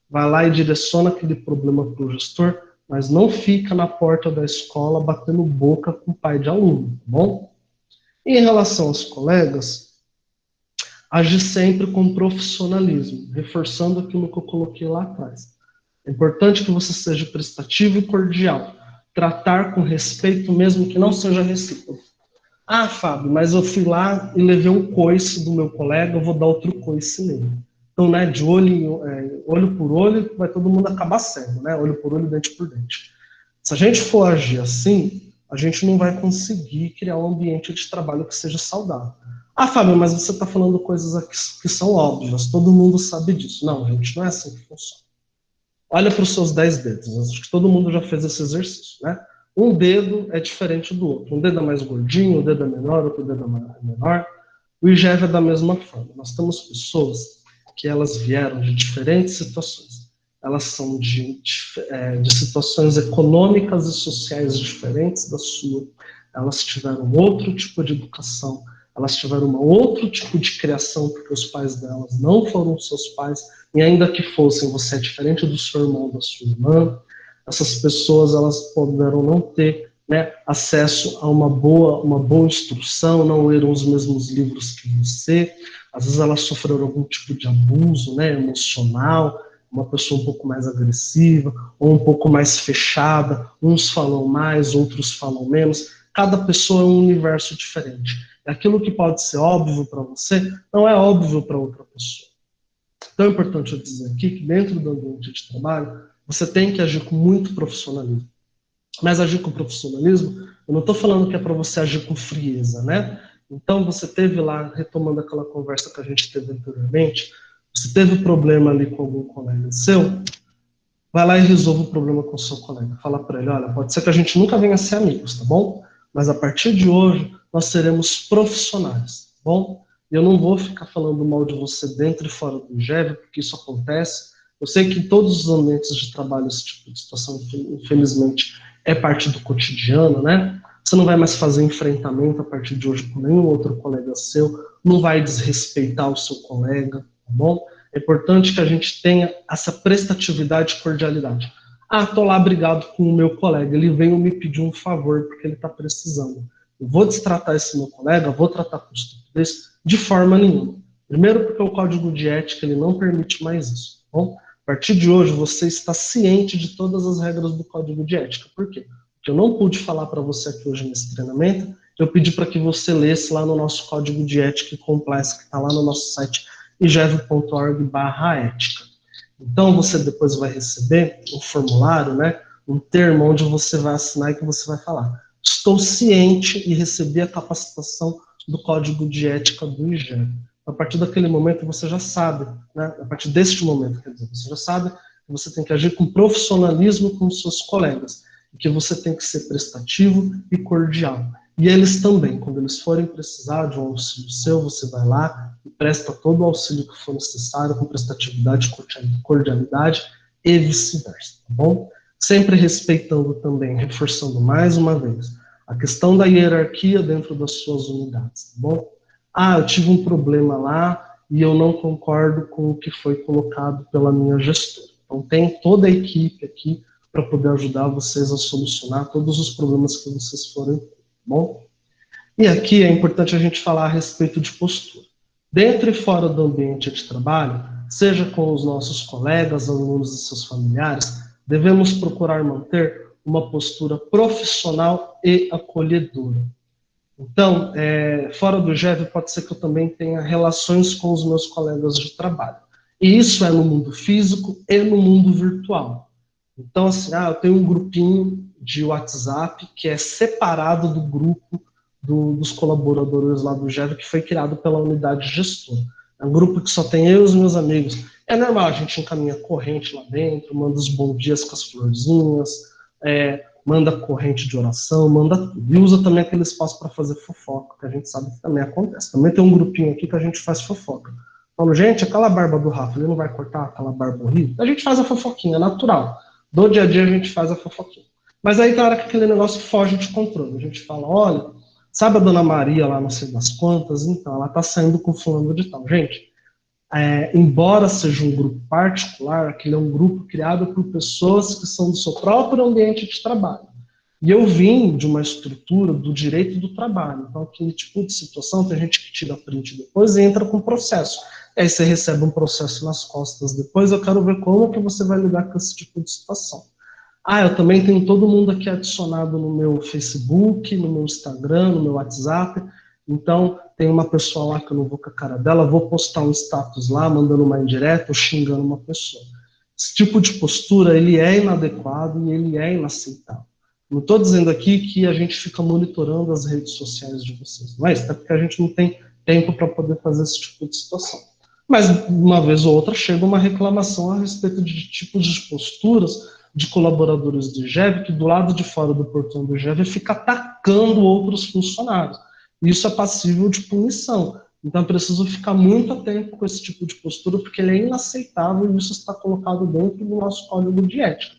vai lá e direciona aquele problema para o gestor, mas não fica na porta da escola batendo boca com o pai de aluno, tá bom? E em relação aos colegas, Agir sempre com profissionalismo, reforçando aquilo que eu coloquei lá atrás. É importante que você seja prestativo e cordial. Tratar com respeito, mesmo que não seja recíproco. Ah, Fábio, mas eu fui lá e levei um coice do meu colega, eu vou dar outro coice nele. Então, né, de olho por olho, vai todo mundo acabar cego, né? Olho por olho, dente por dente. Se a gente for agir assim, a gente não vai conseguir criar um ambiente de trabalho que seja saudável. Ah, Fábio, mas você está falando coisas aqui que são óbvias, todo mundo sabe disso. Não, gente, não é assim que funciona. Olha para os seus 10 dedos. Acho que todo mundo já fez esse exercício, né? Um dedo é diferente do outro. Um dedo é mais gordinho, um dedo é menor, outro dedo é menor. O IGEV é da mesma forma. Nós temos pessoas que elas vieram de diferentes situações. Elas são de situações econômicas e sociais diferentes da sua. Elas tiveram outro tipo de educação. Elas tiveram um outro tipo de criação, porque os pais delas não foram seus pais, e ainda que fossem, você é diferente do seu irmão, da sua irmã. Essas pessoas, elas poderão não ter, né, acesso a uma boa instrução, não leram os mesmos livros que você. Às vezes elas sofreram algum tipo de abuso, né, emocional, uma pessoa um pouco mais agressiva, ou um pouco mais fechada. Uns falam mais, outros falam menos. Cada pessoa é um universo diferente. Aquilo que pode ser óbvio para você, não é óbvio para outra pessoa. Então é importante eu dizer aqui que dentro do ambiente de trabalho, você tem que agir com muito profissionalismo. Mas agir com profissionalismo, eu não estou falando que é para você agir com frieza, né? Então você teve lá, retomando aquela conversa que a gente teve anteriormente, você teve problema ali com algum colega seu, vai lá e resolva o problema com o seu colega. Fala para ele, olha, pode ser que a gente nunca venha a ser amigos, tá bom? Mas a partir de hoje, nós seremos profissionais, tá bom? E eu não vou ficar falando mal de você dentro e fora do IGEV, porque isso acontece. Eu sei que em todos os ambientes de trabalho esse tipo de situação, infelizmente, é parte do cotidiano, né? Você não vai mais fazer enfrentamento a partir de hoje com nenhum outro colega seu, não vai desrespeitar o seu colega, tá bom? É importante que a gente tenha essa prestatividade e cordialidade. Ah, estou lá brigado com o meu colega, ele veio me pedir um favor porque ele está precisando. Eu vou destratar esse meu colega, vou tratar com estupidez? De forma nenhuma. Primeiro porque o código de ética ele não permite mais isso. Tá bom? A partir de hoje você está ciente de todas as regras do código de ética. Por quê? Porque eu não pude falar para você aqui hoje nesse treinamento, eu pedi para que você lesse lá no nosso código de ética e compliance que está lá no nosso site igev.org/ética. Então você depois vai receber um formulário, né, um termo onde você vai assinar e que você vai falar: estou ciente e recebi a capacitação do código de ética do IGEV. A partir daquele momento você já sabe, né, a partir deste momento, quer dizer, você já sabe que você tem que agir com profissionalismo com os seus colegas, e que você tem que ser prestativo e cordial. E eles também, quando eles forem precisar de um auxílio seu, você vai lá e presta todo o auxílio que for necessário, com prestatividade, cordialidade e vice-versa, tá bom? Sempre respeitando também, reforçando mais uma vez, a questão da hierarquia dentro das suas unidades, tá bom? Ah, eu tive um problema lá e eu não concordo com o que foi colocado pela minha gestora. Então tem toda a equipe aqui para poder ajudar vocês a solucionar todos os problemas que vocês forem ter, tá bom? E aqui é importante a gente falar a respeito de postura. Dentro e fora do ambiente de trabalho, seja com os nossos colegas, alunos e seus familiares, devemos procurar manter uma postura profissional e acolhedora. Então, fora do GEV, pode ser que eu também tenha relações com os meus colegas de trabalho. E isso é no mundo físico e no mundo virtual. Então, assim, eu tenho um grupinho de WhatsApp que é separado do grupo dos colaboradores lá do GEV, que foi criado pela unidade gestora. É um grupo que só tem eu e os meus amigos. É normal, a gente encaminha corrente lá dentro, manda os bons dias com as florzinhas, manda corrente de oração, manda tudo. E usa também aquele espaço para fazer fofoca, que a gente sabe que também acontece. Também tem um grupinho aqui que a gente faz fofoca. Falo, gente, aquela barba do Rafa, ele não vai cortar aquela barba horrível? A gente faz a fofoquinha, natural. Do dia a dia a gente faz a fofoquinha. Mas aí tem hora que aquele negócio foge de controle. A gente fala, olha, sabe a dona Maria lá, não sei das quantas? Então, ela tá saindo com fulano de tal. Gente, embora seja um grupo particular, aquele é um grupo criado por pessoas que são do seu próprio ambiente de trabalho. E eu vim de uma estrutura do direito do trabalho. Então, aquele tipo de situação, tem gente que tira print depois e entra com processo. E aí você recebe um processo nas costas depois, eu quero ver como que você vai lidar com esse tipo de situação. Ah, eu também tenho todo mundo aqui adicionado no meu Facebook, no meu Instagram, no meu WhatsApp. Então, tem uma pessoa lá que eu não vou com a cara dela, vou postar um status lá, mandando uma indireta ou xingando uma pessoa. Esse tipo de postura, ele é inadequado e ele é inaceitável. Não estou dizendo aqui que a gente fica monitorando as redes sociais de vocês, não é isso, até porque a gente não tem tempo para poder fazer esse tipo de situação. Mas, uma vez ou outra, chega uma reclamação a respeito de tipos de posturas de colaboradores do IGEV que do lado de fora do portão do IGEV fica atacando outros funcionários. Isso é passível de punição. Então é preciso ficar muito atento com esse tipo de postura, porque ele é inaceitável e isso está colocado dentro do nosso código de ética.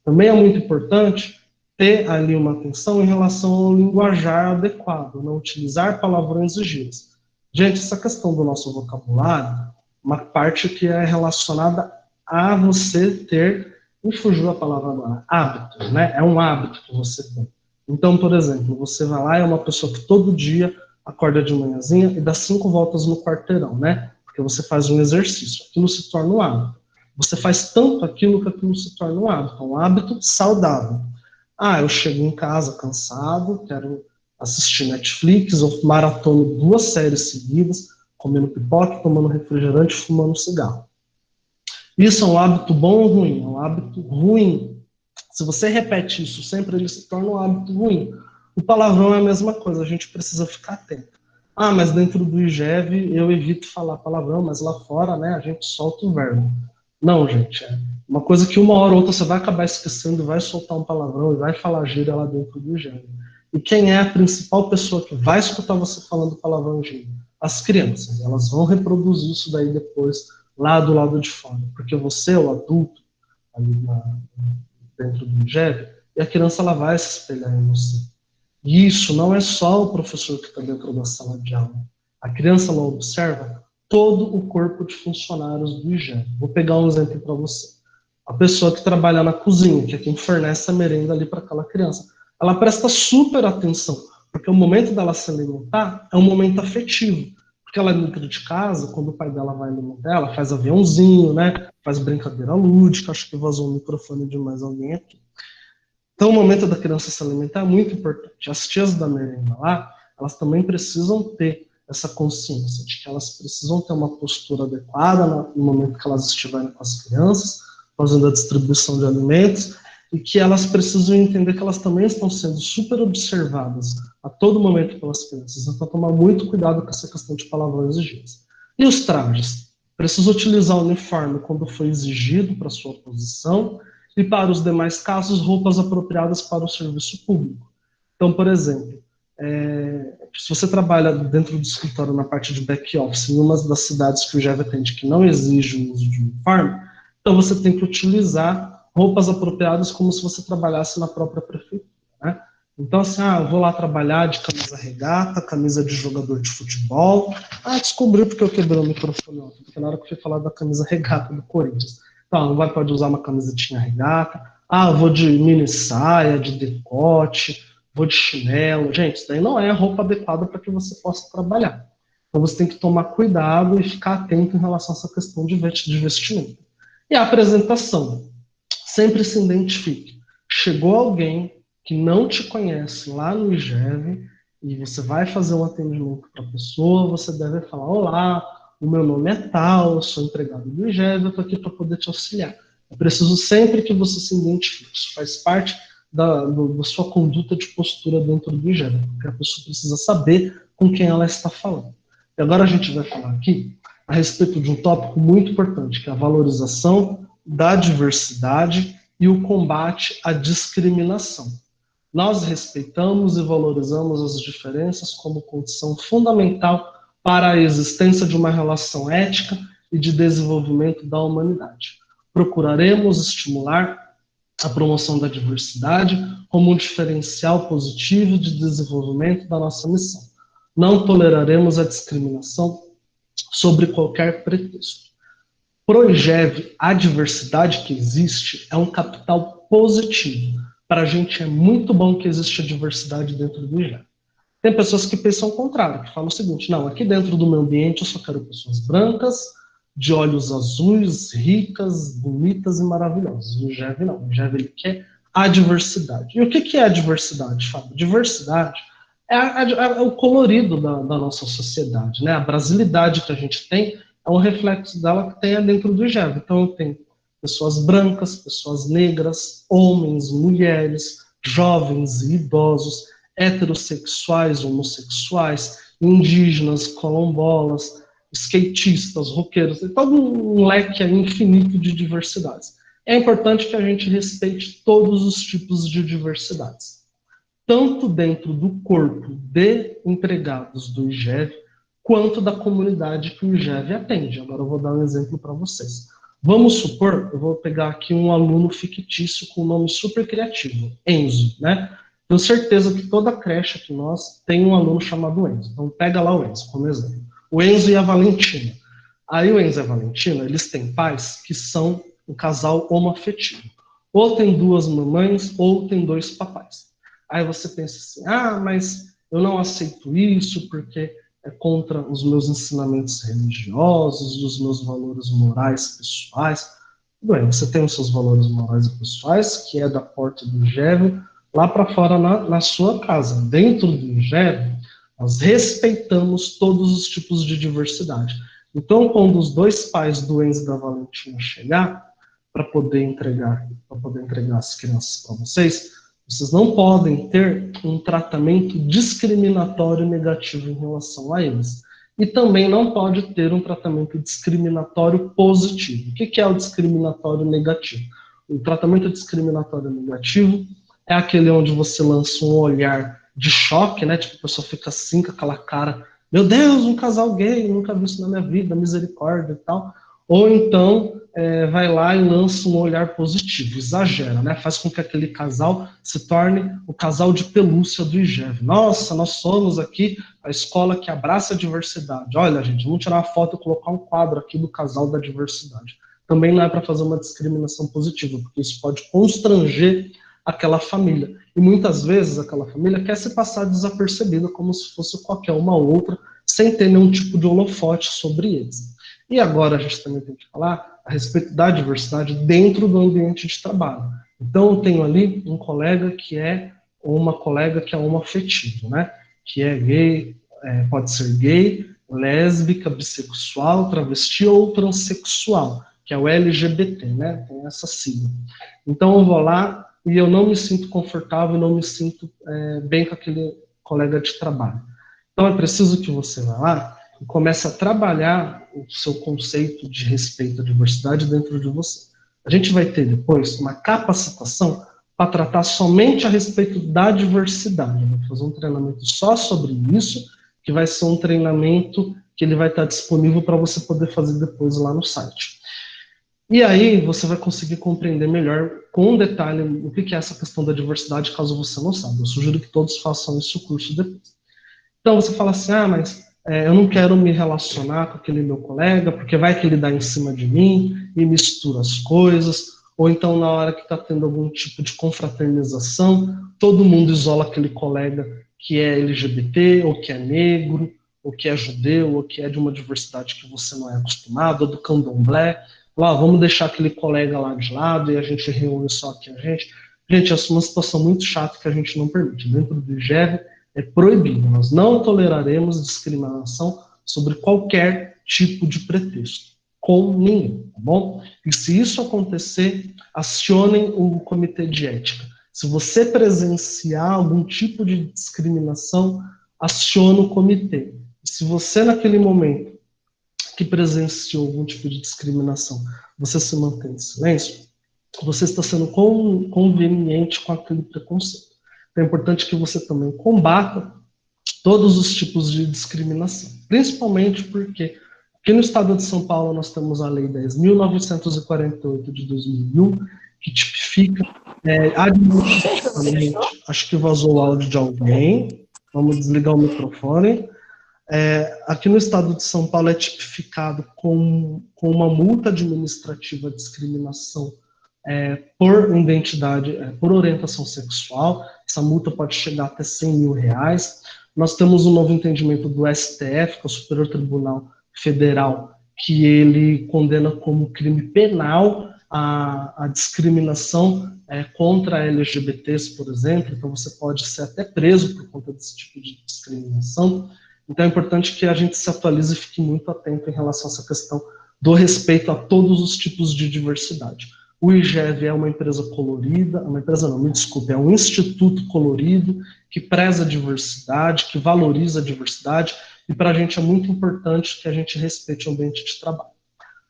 Também é muito importante ter ali uma atenção em relação ao linguajar adequado, não utilizar palavrões e gírias. Gente, essa questão do nosso vocabulário, uma parte que é relacionada a você ter, me fugiu a palavra agora, hábito, né? É um hábito que você tem. Então, por exemplo, você vai lá e é uma pessoa que todo dia acorda de manhãzinha e dá 5 voltas no quarteirão, né? Porque você faz um exercício. Aquilo se torna um hábito. Você faz tanto aquilo que aquilo se torna um hábito saudável. Ah, eu chego em casa cansado, quero assistir Netflix, ou maratono 2 séries seguidas, comendo pipoca, tomando refrigerante, fumando cigarro. Isso é um hábito bom ou ruim? É um hábito ruim. Se você repete isso sempre, ele se torna um hábito ruim. O palavrão é a mesma coisa, a gente precisa ficar atento. Ah, mas dentro do IGEV eu evito falar palavrão, mas lá fora, né, a gente solta o verbo. Não, gente, é uma coisa que uma hora ou outra você vai acabar esquecendo, vai soltar um palavrão e vai falar gíria lá dentro do IGEV. E quem é a principal pessoa que vai escutar você falando palavrão e gíria? As crianças. Elas vão reproduzir isso daí depois, lá do lado de fora. Porque você, o adulto, ali dentro do IGEV, e a criança ela vai se espelhar em você. E isso não é só o professor que está dentro da sala de aula. A criança ela observa todo o corpo de funcionários do IGEV. Vou pegar um exemplo para você. A pessoa que trabalha na cozinha, que é quem fornece a merenda ali para aquela criança, ela presta super atenção, porque o momento dela se alimentar é um momento afetivo. Porque ela dentro de casa, quando o pai dela vai alimentar, ela faz aviãozinho, né? Faz brincadeira lúdica, acho que vazou o microfone de mais alguém aqui. Então, o momento da criança se alimentar é muito importante. As tias da merenda lá, elas também precisam ter essa consciência de que elas precisam ter uma postura adequada no momento que elas estiverem com as crianças, fazendo a distribuição de alimentos, e que elas precisam entender que elas também estão sendo super observadas a todo momento pelas crianças. Então, tomar muito cuidado com essa questão de palavrões e gírias. E os trajes? Precisa utilizar o uniforme quando foi exigido para sua posição, e para os demais casos, roupas apropriadas para o serviço público. Então, por exemplo, se você trabalha dentro do escritório na parte de back-office, em uma das cidades que o GEV atende que não exige o uso de uniforme, então você tem que utilizar roupas apropriadas como se você trabalhasse na própria prefeitura, né? Então, assim, eu vou lá trabalhar de camisa regata, camisa de jogador de futebol. Descobri porque eu quebrei o microfone ontem, porque na hora que eu fui falar da camisa regata do Corinthians. Então, não pode usar uma camisetinha regata. Eu vou de mini saia, de decote, vou de chinelo. Gente, isso daí não é a roupa adequada para que você possa trabalhar. Então, você tem que tomar cuidado e ficar atento em relação a essa questão de vestimenta. E a apresentação. Sempre se identifique. Chegou alguém que não te conhece lá no IGEV e você vai fazer um atendimento para a pessoa, você deve falar: olá, o meu nome é tal, eu sou empregado do IGEV, eu estou aqui para poder te auxiliar. É preciso sempre que você se identifique. Isso faz parte da sua conduta de postura dentro do IGEV, porque a pessoa precisa saber com quem ela está falando. E agora a gente vai falar aqui a respeito de um tópico muito importante, que é a valorização da diversidade e o combate à discriminação. Nós respeitamos e valorizamos as diferenças como condição fundamental para a existência de uma relação ética e de desenvolvimento da humanidade. Procuraremos estimular a promoção da diversidade como um diferencial positivo de desenvolvimento da nossa missão. Não toleraremos a discriminação sobre qualquer pretexto. Pro IGEV, a diversidade que existe é um capital positivo, para a gente é muito bom que exista diversidade dentro do IGEV. Tem pessoas que pensam o contrário, que falam o seguinte: não, aqui dentro do meu ambiente eu só quero pessoas brancas, de olhos azuis, ricas, bonitas e maravilhosas. O IGEV não, o IGEV ele quer a diversidade. E o que é a diversidade, Fábio? Diversidade é o colorido da nossa sociedade, né? A brasilidade que a gente tem é um reflexo dela que tem dentro do IGEV. Então, tem pessoas brancas, pessoas negras, homens, mulheres, jovens e idosos, heterossexuais, homossexuais, indígenas, quilombolas, skatistas, roqueiros, tem todo um leque infinito de diversidades. É importante que a gente respeite todos os tipos de diversidades, tanto dentro do corpo de empregados do IGEV, quanto da comunidade que o IGEV atende. Agora eu vou dar um exemplo para vocês. Vamos supor, eu vou pegar aqui um aluno fictício com um nome super criativo, Enzo, né? Tenho certeza que toda creche que nós tem um aluno chamado Enzo. Então pega lá o Enzo como exemplo. O Enzo e a Valentina. Aí o Enzo e a Valentina, eles têm pais que são um casal homoafetivo. Ou tem duas mamães, ou tem dois papais. Aí você pensa assim, mas eu não aceito isso porque é contra os meus ensinamentos religiosos e os meus valores morais pessoais. Bem, você tem os seus valores morais e pessoais, que é da porta do IGEV, lá para fora na sua casa. Dentro do IGEV, nós respeitamos todos os tipos de diversidade. Então, quando os dois pais do Enzo e da Valentina chegar, para poder entregar as crianças para vocês não podem ter um tratamento discriminatório negativo em relação a eles. E também não pode ter um tratamento discriminatório positivo. O que é o discriminatório negativo? O tratamento discriminatório negativo é aquele onde você lança um olhar de choque, né? Tipo, a pessoa fica assim, com aquela cara, meu Deus, um casal gay, nunca vi isso na minha vida, misericórdia e tal. Ou então vai lá e lança um olhar positivo, exagera, né? Faz com que aquele casal se torne o casal de pelúcia do IGEV. Nossa, nós somos aqui a escola que abraça a diversidade. Olha, gente, vamos tirar uma foto e colocar um quadro aqui do casal da diversidade. Também não é para fazer uma discriminação positiva, porque isso pode constranger aquela família. E muitas vezes aquela família quer se passar desapercebida como se fosse qualquer uma outra, sem ter nenhum tipo de holofote sobre eles. E agora a gente também tem que falar a respeito da diversidade dentro do ambiente de trabalho. Então, eu tenho ali um colega que é uma colega que é homoafetivo, né? Que é gay, pode ser gay, lésbica, bissexual, travesti ou transexual, que é o LGBT, né? Tem essa sigla. Então, eu vou lá e eu não me sinto confortável, não me sinto bem com aquele colega de trabalho. Então, é preciso que você vá lá e comece a trabalhar o seu conceito de respeito à diversidade dentro de você. A gente vai ter depois uma capacitação para tratar somente a respeito da diversidade. Vou fazer um treinamento só sobre isso, que vai ser um treinamento que ele vai estar disponível para você poder fazer depois lá no site. E aí você vai conseguir compreender melhor, com detalhe, o que é essa questão da diversidade, caso você não saiba. Eu sugiro que todos façam esse curso depois. Então você fala assim, mas eu não quero me relacionar com aquele meu colega, porque vai que ele dá em cima de mim e mistura as coisas, ou então na hora que está tendo algum tipo de confraternização, todo mundo isola aquele colega que é LGBT, ou que é negro, ou que é judeu, ou que é de uma diversidade que você não é acostumado, ou do candomblé. Lá, vamos deixar aquele colega lá de lado e a gente reúne só aqui a gente. Gente, essa é uma situação muito chata que a gente não permite. Dentro do IGEV, é proibido. Nós não toleraremos discriminação sobre qualquer tipo de pretexto, com nenhum, tá bom? E se isso acontecer, acionem o comitê de ética. Se você presenciar algum tipo de discriminação, acione o comitê. Se você, naquele momento que presenciou algum tipo de discriminação, você se mantém em silêncio, você está sendo conveniente com aquele preconceito. Então é importante que você também combata todos os tipos de discriminação, principalmente porque aqui no estado de São Paulo nós temos a Lei 10.948 de 2001, que tipifica administrativamente, acho que vazou o áudio de alguém, vamos desligar o microfone. Aqui no estado de São Paulo é tipificado com uma multa administrativa de discriminação por identidade, por orientação sexual. Essa multa pode chegar até R$100 mil. Nós temos um novo entendimento do STF, que é o Superior Tribunal Federal, que ele condena como crime penal a discriminação contra LGBTs, por exemplo. Então você pode ser até preso por conta desse tipo de discriminação. Então é importante que a gente se atualize e fique muito atento em relação a essa questão do respeito a todos os tipos de diversidade. O IGEV é uma empresa colorida, uma empresa não, me desculpe, é um instituto colorido que preza a diversidade, que valoriza a diversidade, e para a gente é muito importante que a gente respeite o ambiente de trabalho.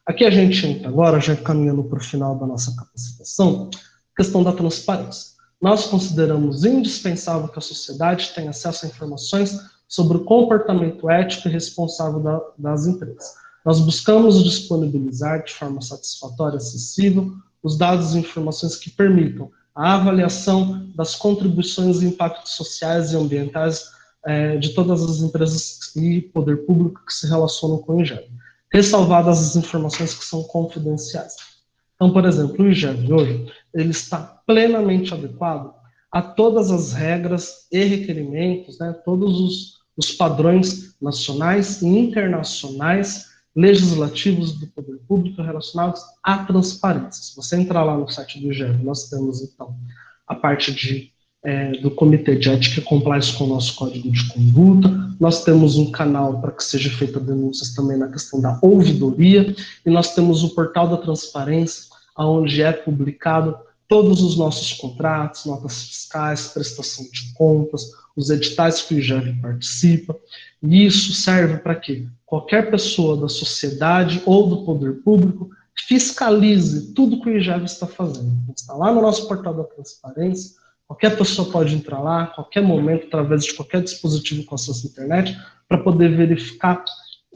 Aqui a gente entra agora, já caminhando para o final da nossa capacitação, questão da transparência. Nós consideramos indispensável que a sociedade tenha acesso a informações sobre o comportamento ético e responsável das empresas. Nós buscamos disponibilizar de forma satisfatória e acessível os dados e informações que permitam a avaliação das contribuições e impactos sociais e ambientais de todas as empresas e poder público que se relacionam com o IGEV, ressalvadas as informações que são confidenciais. Então, por exemplo, o IGEV hoje, ele está plenamente adequado a todas as regras e requerimentos, todos os padrões nacionais e internacionais legislativos do poder público relacionados à transparência. Se você entrar lá no site do IGEV, nós temos, então, a parte do Comitê de Ética e Compliance com o nosso Código de Conduta, nós temos um canal para que seja feita denúncias também na questão da ouvidoria, e nós temos o Portal da Transparência, onde é publicado todos os nossos contratos, notas fiscais, prestação de contas, os editais que o IGEV participa. E isso serve para que qualquer pessoa da sociedade ou do poder público fiscalize tudo que o IGEV está fazendo. Está lá no nosso Portal da Transparência, qualquer pessoa pode entrar lá, a qualquer momento, através de qualquer dispositivo com acesso à internet, para poder verificar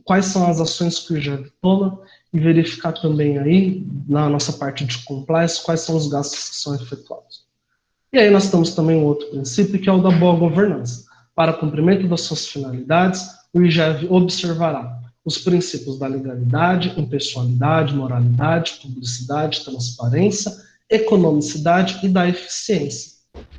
quais são as ações que o IGEV toma e verificar também aí, na nossa parte de compliance, quais são os gastos que são efetuados. E aí nós temos também um outro princípio, que é o da boa governança. Para cumprimento das suas finalidades, o IGEV observará os princípios da legalidade, impessoalidade, moralidade, publicidade, transparência, economicidade e da eficiência.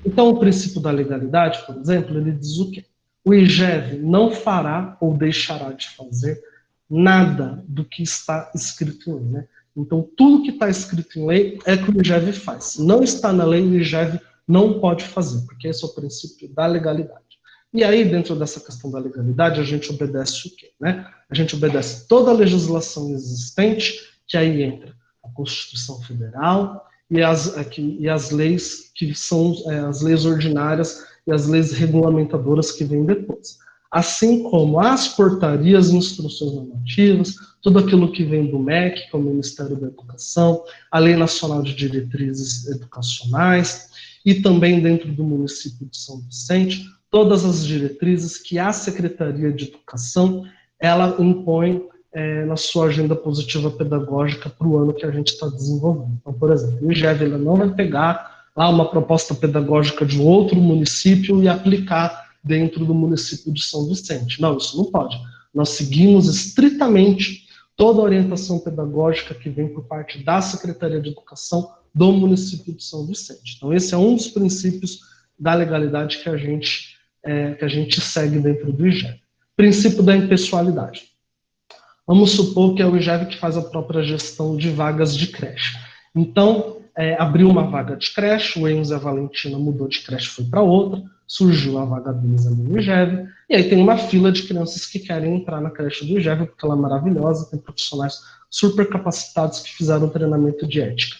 Então, o princípio da legalidade, por exemplo, ele diz o quê? O IGEV não fará ou deixará de fazer nada do que está escrito em lei. Então, tudo que está escrito em lei é que o IGEV faz. Se não está na lei, o IGEV não pode fazer, porque esse é o princípio da legalidade. E aí, dentro dessa questão da legalidade, a gente obedece o quê? A gente obedece toda a legislação existente, que aí entra a Constituição Federal e as leis que são as leis ordinárias e as leis regulamentadoras que vêm depois. Assim como as portarias e instruções normativas, tudo aquilo que vem do MEC, que é o Ministério da Educação, a Lei Nacional de Diretrizes Educacionais, e também dentro do município de São Vicente, todas as diretrizes que a Secretaria de Educação ela impõe na sua agenda positiva pedagógica para o ano que a gente está desenvolvendo. Então, por exemplo, o IGEV não vai pegar lá uma proposta pedagógica de um outro município e aplicar dentro do município de São Vicente. Não, isso não pode. Nós seguimos estritamente toda a orientação pedagógica que vem por parte da Secretaria de Educação do município de São Vicente. Então, esse é um dos princípios da legalidade que a gente segue dentro do IGEV. Princípio da impessoalidade. Vamos supor que é o IGEV que faz a própria gestão de vagas de creche. Então, abriu uma vaga de creche, o Enzo e a Valentina mudou de creche, foi para outra, surgiu a vaga deles ali no IGEV, e aí tem uma fila de crianças que querem entrar na creche do IGEV, porque ela é maravilhosa, tem profissionais super capacitados que fizeram treinamento de ética.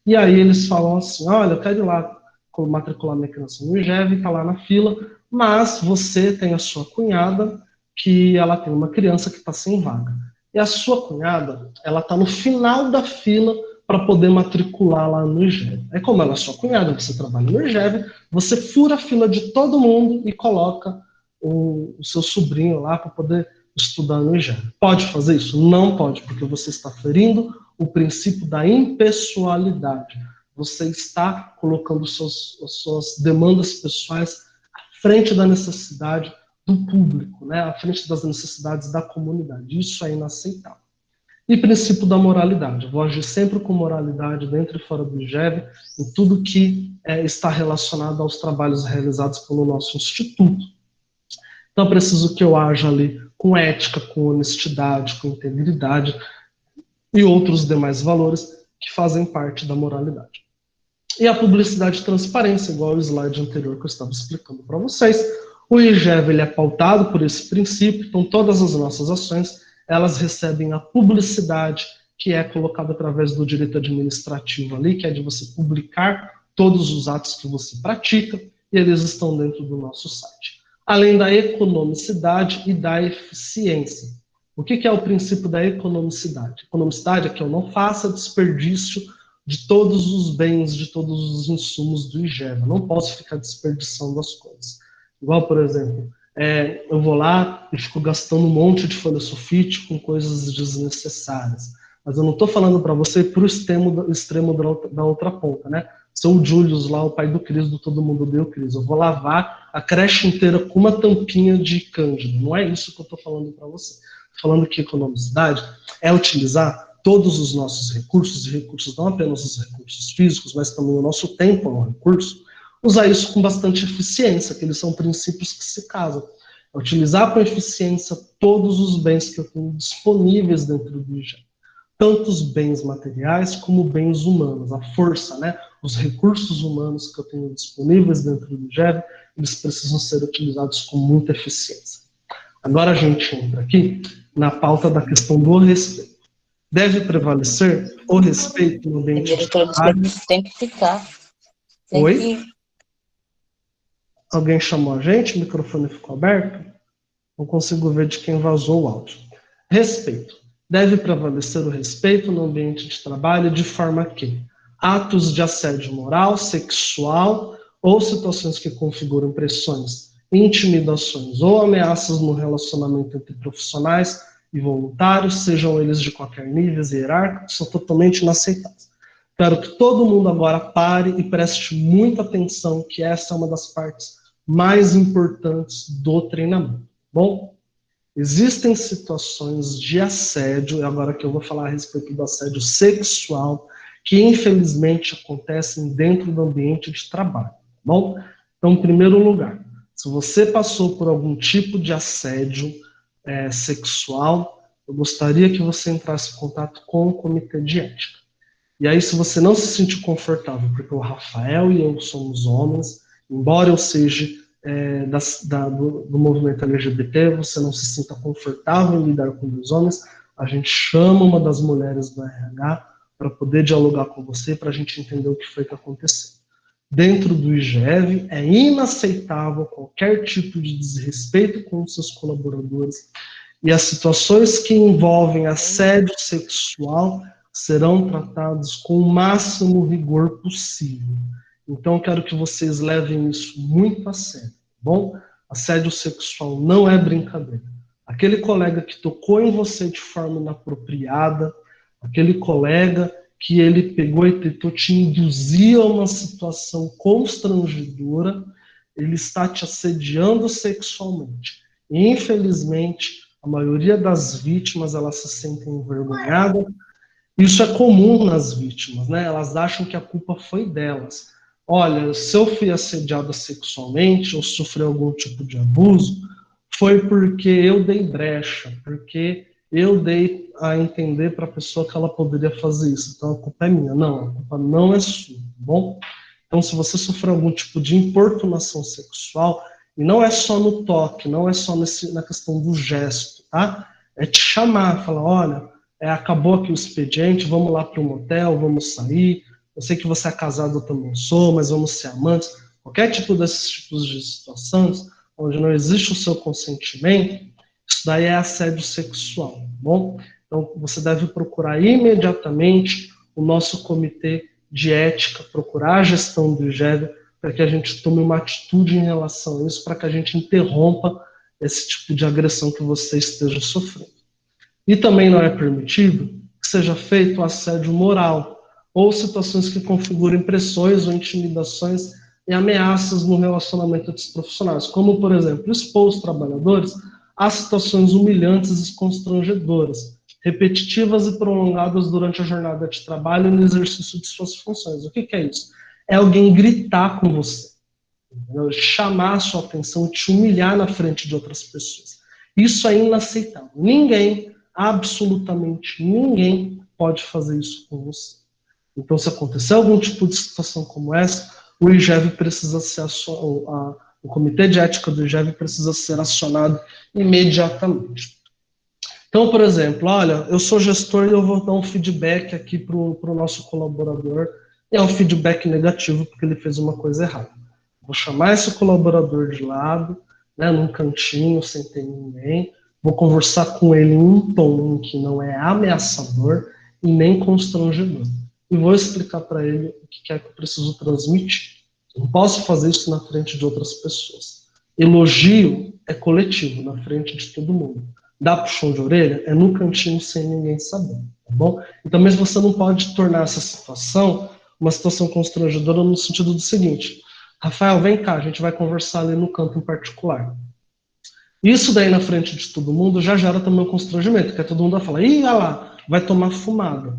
E aí eles falam assim, olha, eu quero ir lá matricular minha criança no IGEV, está lá na fila, mas você tem a sua cunhada, que ela tem uma criança que está sem vaga. E a sua cunhada, ela está no final da fila para poder matricular lá no IGEV. Aí, como ela é sua cunhada, você trabalha no IGEV, você fura a fila de todo mundo e coloca o seu sobrinho lá para poder estudar no IGEV. Pode fazer isso? Não pode, porque você está ferindo o princípio da impessoalidade. Você está colocando as suas demandas pessoais à frente da necessidade do público, à frente das necessidades da comunidade. Isso é inaceitável. E princípio da moralidade. Eu vou agir sempre com moralidade dentro e fora do IGEV, em tudo que está relacionado aos trabalhos realizados pelo nosso instituto. Então, eu preciso que eu haja ali com ética, com honestidade, com integridade e outros demais valores que fazem parte da moralidade. E a publicidade e transparência, igual o slide anterior que eu estava explicando para vocês. O IGEV ele é pautado por esse princípio, então todas as nossas ações elas recebem a publicidade que é colocada através do direito administrativo ali, que é de você publicar todos os atos que você pratica, e eles estão dentro do nosso site. Além da economicidade e da eficiência. O que é o princípio da economicidade? Economicidade é que eu não faça desperdício de todos os bens, de todos os insumos do IGEV. Eu não posso ficar desperdiçando as coisas. Igual, por exemplo, eu vou lá e fico gastando um monte de folha sulfite com coisas desnecessárias. Mas eu não estou falando para você ir para o extremo da outra ponta, né? Sou o Julius lá, o pai do Cris, do Todo Mundo Deu Cris. Eu vou lavar a creche inteira com uma tampinha de cândida. Não é isso que eu estou falando para você. Estou falando que economicidade é utilizar todos os nossos recursos, e recursos não apenas os recursos físicos, mas também o nosso tempo é um recurso, usar isso com bastante eficiência, que eles são princípios que se casam. É utilizar com eficiência todos os bens que eu tenho disponíveis dentro do IGEV. Tanto os bens materiais como bens humanos, a força, né? Os recursos humanos que eu tenho disponíveis dentro do IGEV, eles precisam ser utilizados com muita eficiência. Agora a gente entra aqui na pauta da questão do respeito. Deve prevalecer o respeito no ambiente de trabalho.
Tem que ficar.
Oi? Alguém chamou a gente? O microfone ficou aberto? Não consigo ver de quem vazou o áudio. Respeito. Deve prevalecer o respeito no ambiente de trabalho de forma que atos de assédio moral, sexual ou situações que configuram pressões, intimidações ou ameaças no relacionamento entre profissionais e voluntários, sejam eles de qualquer nível hierárquico, são totalmente inaceitáveis. Quero que todo mundo agora pare e preste muita atenção, que essa é uma das partes mais importantes do treinamento. Bom, existem situações de assédio, e agora que eu vou falar a respeito do assédio sexual, que infelizmente acontecem dentro do ambiente de trabalho. Bom, então, em primeiro lugar, se você passou por algum tipo de assédio sexual, eu gostaria que você entrasse em contato com o comitê de ética. E aí, se você não se sentir confortável, porque o Rafael e eu somos homens, embora eu seja do movimento LGBT, você não se sinta confortável em lidar com os homens, a gente chama uma das mulheres do RH para poder dialogar com você, para a gente entender o que foi que aconteceu. Dentro do IGEV, é inaceitável qualquer tipo de desrespeito com os seus colaboradores, e as situações que envolvem assédio sexual serão tratados com o máximo rigor possível. Então, eu quero que vocês levem isso muito a sério, tá bom? Assédio sexual não é brincadeira. Aquele colega que tocou em você de forma inapropriada, aquele colega que ele pegou e tentou te induzir a uma situação constrangedora, ele está te assediando sexualmente. E, infelizmente, a maioria das vítimas, elas se sentem envergonhadas. Isso é comum nas vítimas, né? Elas acham que a culpa foi delas. Olha, se eu fui assediada sexualmente ou sofri algum tipo de abuso, foi porque eu dei brecha, porque eu dei a entender para a pessoa que ela poderia fazer isso. Então a culpa é minha. Não, a culpa não é sua, tá bom? Então, se você sofreu algum tipo de importunação sexual, e não é só no toque, não é só na questão do gesto, tá? É te chamar, falar, olha, acabou aqui o expediente, vamos lá para um motel, vamos sair. Eu sei que você é casado, eu também sou, mas vamos ser amantes. Qualquer tipo desses tipos de situações, onde não existe o seu consentimento, isso daí é assédio sexual, tá bom? Então, você deve procurar imediatamente o nosso comitê de ética, procurar a gestão do IGEV, para que a gente tome uma atitude em relação a isso, para que a gente interrompa esse tipo de agressão que você esteja sofrendo. E também não é permitido que seja feito assédio moral, ou situações que configurem pressões ou intimidações e ameaças no relacionamento dos profissionais, como, por exemplo, expor os trabalhadores a situações humilhantes e constrangedoras, repetitivas e prolongadas durante a jornada de trabalho e no exercício de suas funções. O que é isso? É alguém gritar com você, entendeu? Chamar a sua atenção, te humilhar na frente de outras pessoas. Isso é inaceitável. Ninguém, absolutamente ninguém, pode fazer isso com você. Então, se acontecer algum tipo de situação como essa, o IGEV precisa ser o Comitê de Ética do IGEV precisa ser acionado imediatamente. Então, por exemplo, olha, eu sou gestor e eu vou dar um feedback aqui para o nosso colaborador, e é um feedback negativo porque ele fez uma coisa errada. Vou chamar esse colaborador de lado, né, num cantinho, sem ter ninguém, vou conversar com ele em um tom que não é ameaçador e nem constrangedor. E vou explicar para ele o que é que eu preciso transmitir. Eu não posso fazer isso na frente de outras pessoas. Elogio é coletivo, na frente de todo mundo. Dar puxão de orelha é no cantinho sem ninguém saber, tá bom? Então, mas você não pode tornar essa situação uma situação constrangedora no sentido do seguinte: Rafael, vem cá, a gente vai conversar ali no canto em particular. Isso daí na frente de todo mundo já gera também um constrangimento, porque todo mundo vai falar, ih, olha lá, vai tomar fumada.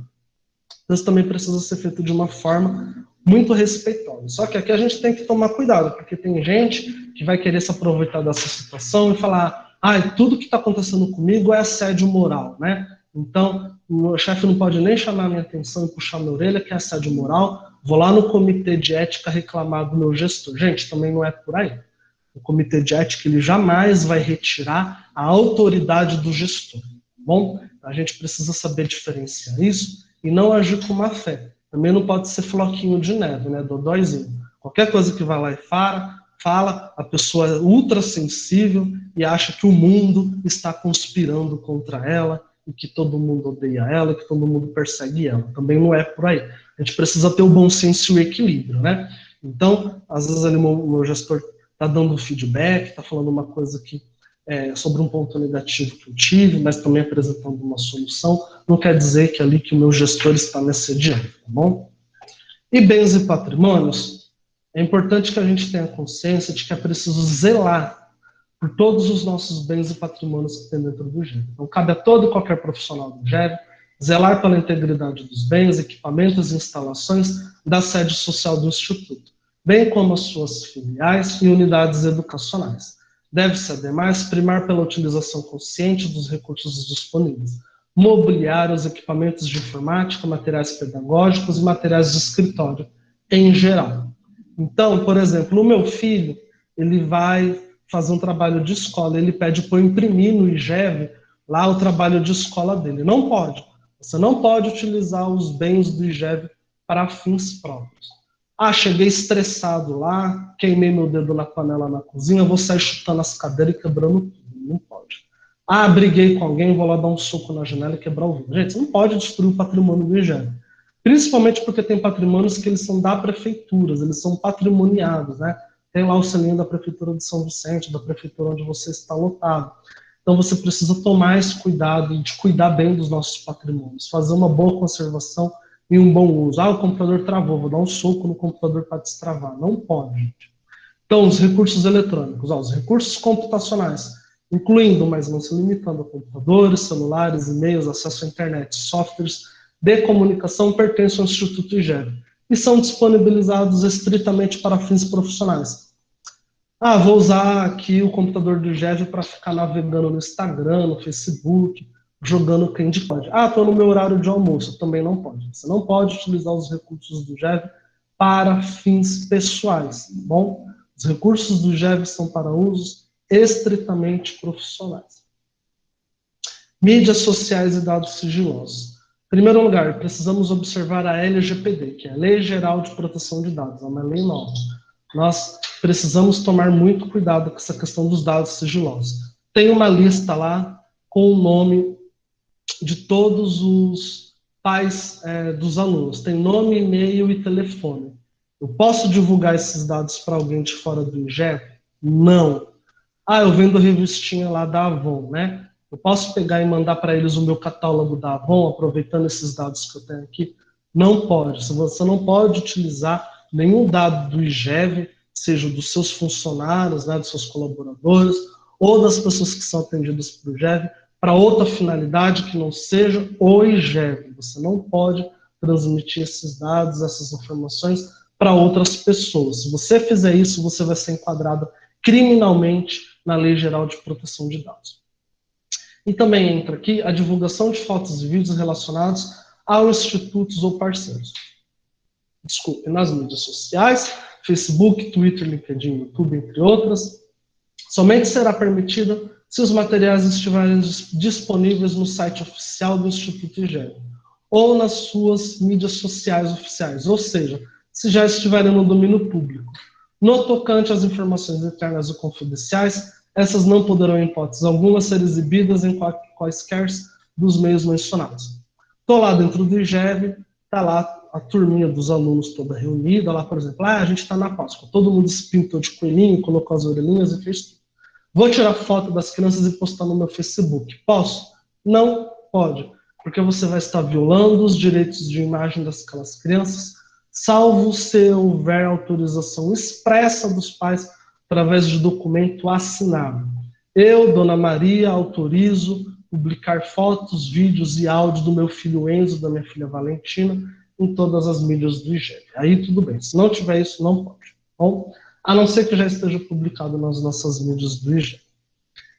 Isso também precisa ser feito de uma forma muito respeitosa. Só que aqui a gente tem que tomar cuidado, porque tem gente que vai querer se aproveitar dessa situação e falar, tudo que está acontecendo comigo é assédio moral, né? Então, o meu chefe não pode nem chamar a minha atenção e puxar minha orelha, que é assédio moral, vou lá no comitê de ética reclamar do meu gestor. Gente, também não é por aí. O comitê de ética, ele jamais vai retirar a autoridade do gestor, tá bom? A gente precisa saber diferenciar isso e não agir com má fé. Também não pode ser floquinho de neve, né, dodóizinho. Qualquer coisa que vai lá e fala, a pessoa é ultra sensível e acha que o mundo está conspirando contra ela e que todo mundo odeia ela, que todo mundo persegue ela. Também não é por aí. A gente precisa ter o bom senso e o equilíbrio, né? Então, às vezes ali o meu gestor está dando feedback, está falando uma coisa que sobre um ponto negativo que eu tive, mas também apresentando uma solução, não quer dizer que ali que o meu gestor está me assediando, tá bom? E bens e patrimônios, é importante que a gente tenha consciência de que é preciso zelar por todos os nossos bens e patrimônios que tem dentro do GEV. Então, cabe a todo e qualquer profissional do GEV zelar pela integridade dos bens, equipamentos e instalações da sede social do Instituto, bem como as suas filiais e unidades educacionais. Deve-se, ademais, primar pela utilização consciente dos recursos disponíveis, mobiliários, equipamentos de informática, materiais pedagógicos e materiais de escritório, em geral. Então, por exemplo, o meu filho, ele vai fazer um trabalho de escola, ele pede para eu imprimir no IGEV lá o trabalho de escola dele. Não pode. Você não pode utilizar os bens do IGEV para fins próprios. Cheguei estressado lá, queimei meu dedo na panela na cozinha, vou sair chutando as cadeiras e quebrando tudo. Não pode. Briguei com alguém, vou lá dar um soco na janela e quebrar o vidro. Gente, você não pode destruir o patrimônio do IGEV. Principalmente porque tem patrimônios que eles são da prefeitura, eles são patrimoniados, né? Tem lá o selinho da prefeitura de São Vicente, da prefeitura onde você está lotado. Então você precisa tomar esse cuidado de cuidar bem dos nossos patrimônios, fazer uma boa conservação e um bom uso. O computador travou, vou dar um soco no computador para destravar. Não pode, gente. Então, os recursos eletrônicos, os recursos computacionais, incluindo, mas não se limitando a computadores, celulares, e-mails, acesso à internet, softwares de comunicação, pertencem ao Instituto IGEV e são disponibilizados estritamente para fins profissionais. Vou usar aqui o computador do IGEV para ficar navegando no Instagram, no Facebook, jogando Candy Crush. Estou no meu horário de almoço. Também não pode. Você não pode utilizar os recursos do IGEV para fins pessoais, tá bom? Os recursos do IGEV são para usos estritamente profissionais. Mídias sociais e dados sigilosos. Em primeiro lugar, precisamos observar a LGPD, que é a Lei Geral de Proteção de Dados, é uma lei nova. Nós precisamos tomar muito cuidado com essa questão dos dados sigilosos. Tem uma lista lá com o nome de todos os pais dos alunos. Tem nome, e-mail e telefone. Eu posso divulgar esses dados para alguém de fora do IGEV? Não. Eu vendo revistinha lá da Avon, né? Eu posso pegar e mandar para eles o meu catálogo da Avon, aproveitando esses dados que eu tenho aqui? Não pode. Você não pode utilizar nenhum dado do IGEV, seja dos seus funcionários, né, dos seus colaboradores, ou das pessoas que são atendidas pelo IGEV, para outra finalidade que não seja o IGEV. Você não pode transmitir esses dados, essas informações para outras pessoas. Se você fizer isso, você vai ser enquadrado criminalmente na Lei Geral de Proteção de Dados. E também entra aqui a divulgação de fotos e vídeos relacionados a institutos ou parceiros. Desculpe, nas mídias sociais, Facebook, Twitter, LinkedIn, YouTube, entre outras. Somente será permitida se os materiais estiverem disponíveis no site oficial do Instituto IGEV ou nas suas mídias sociais oficiais, ou seja, se já estiverem no domínio público. No tocante às informações internas ou confidenciais, essas não poderão, em hipótese alguma, ser exibidas em quaisquer dos meios mencionados. Estou lá dentro do IGEV, está lá a turminha dos alunos toda reunida, lá, por exemplo, a gente está na Páscoa, todo mundo se pintou de coelhinho, colocou as orelhinhas e fez tudo. Vou tirar foto das crianças e postar no meu Facebook. Posso? Não pode, porque você vai estar violando os direitos de imagem daquelas crianças, salvo se houver autorização expressa dos pais através de documento assinado. Eu, Dona Maria, autorizo publicar fotos, vídeos e áudios do meu filho Enzo, da minha filha Valentina, em todas as mídias do IGEV. Aí tudo bem. Se não tiver isso, não pode. Bom, a não ser que já esteja publicado nas nossas mídias do IGEV.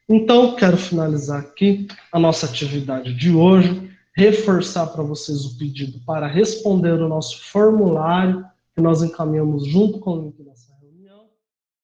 Então, quero finalizar aqui a nossa atividade de hoje, reforçar para vocês o pedido para responder o nosso formulário, que nós encaminhamos junto com o link dessa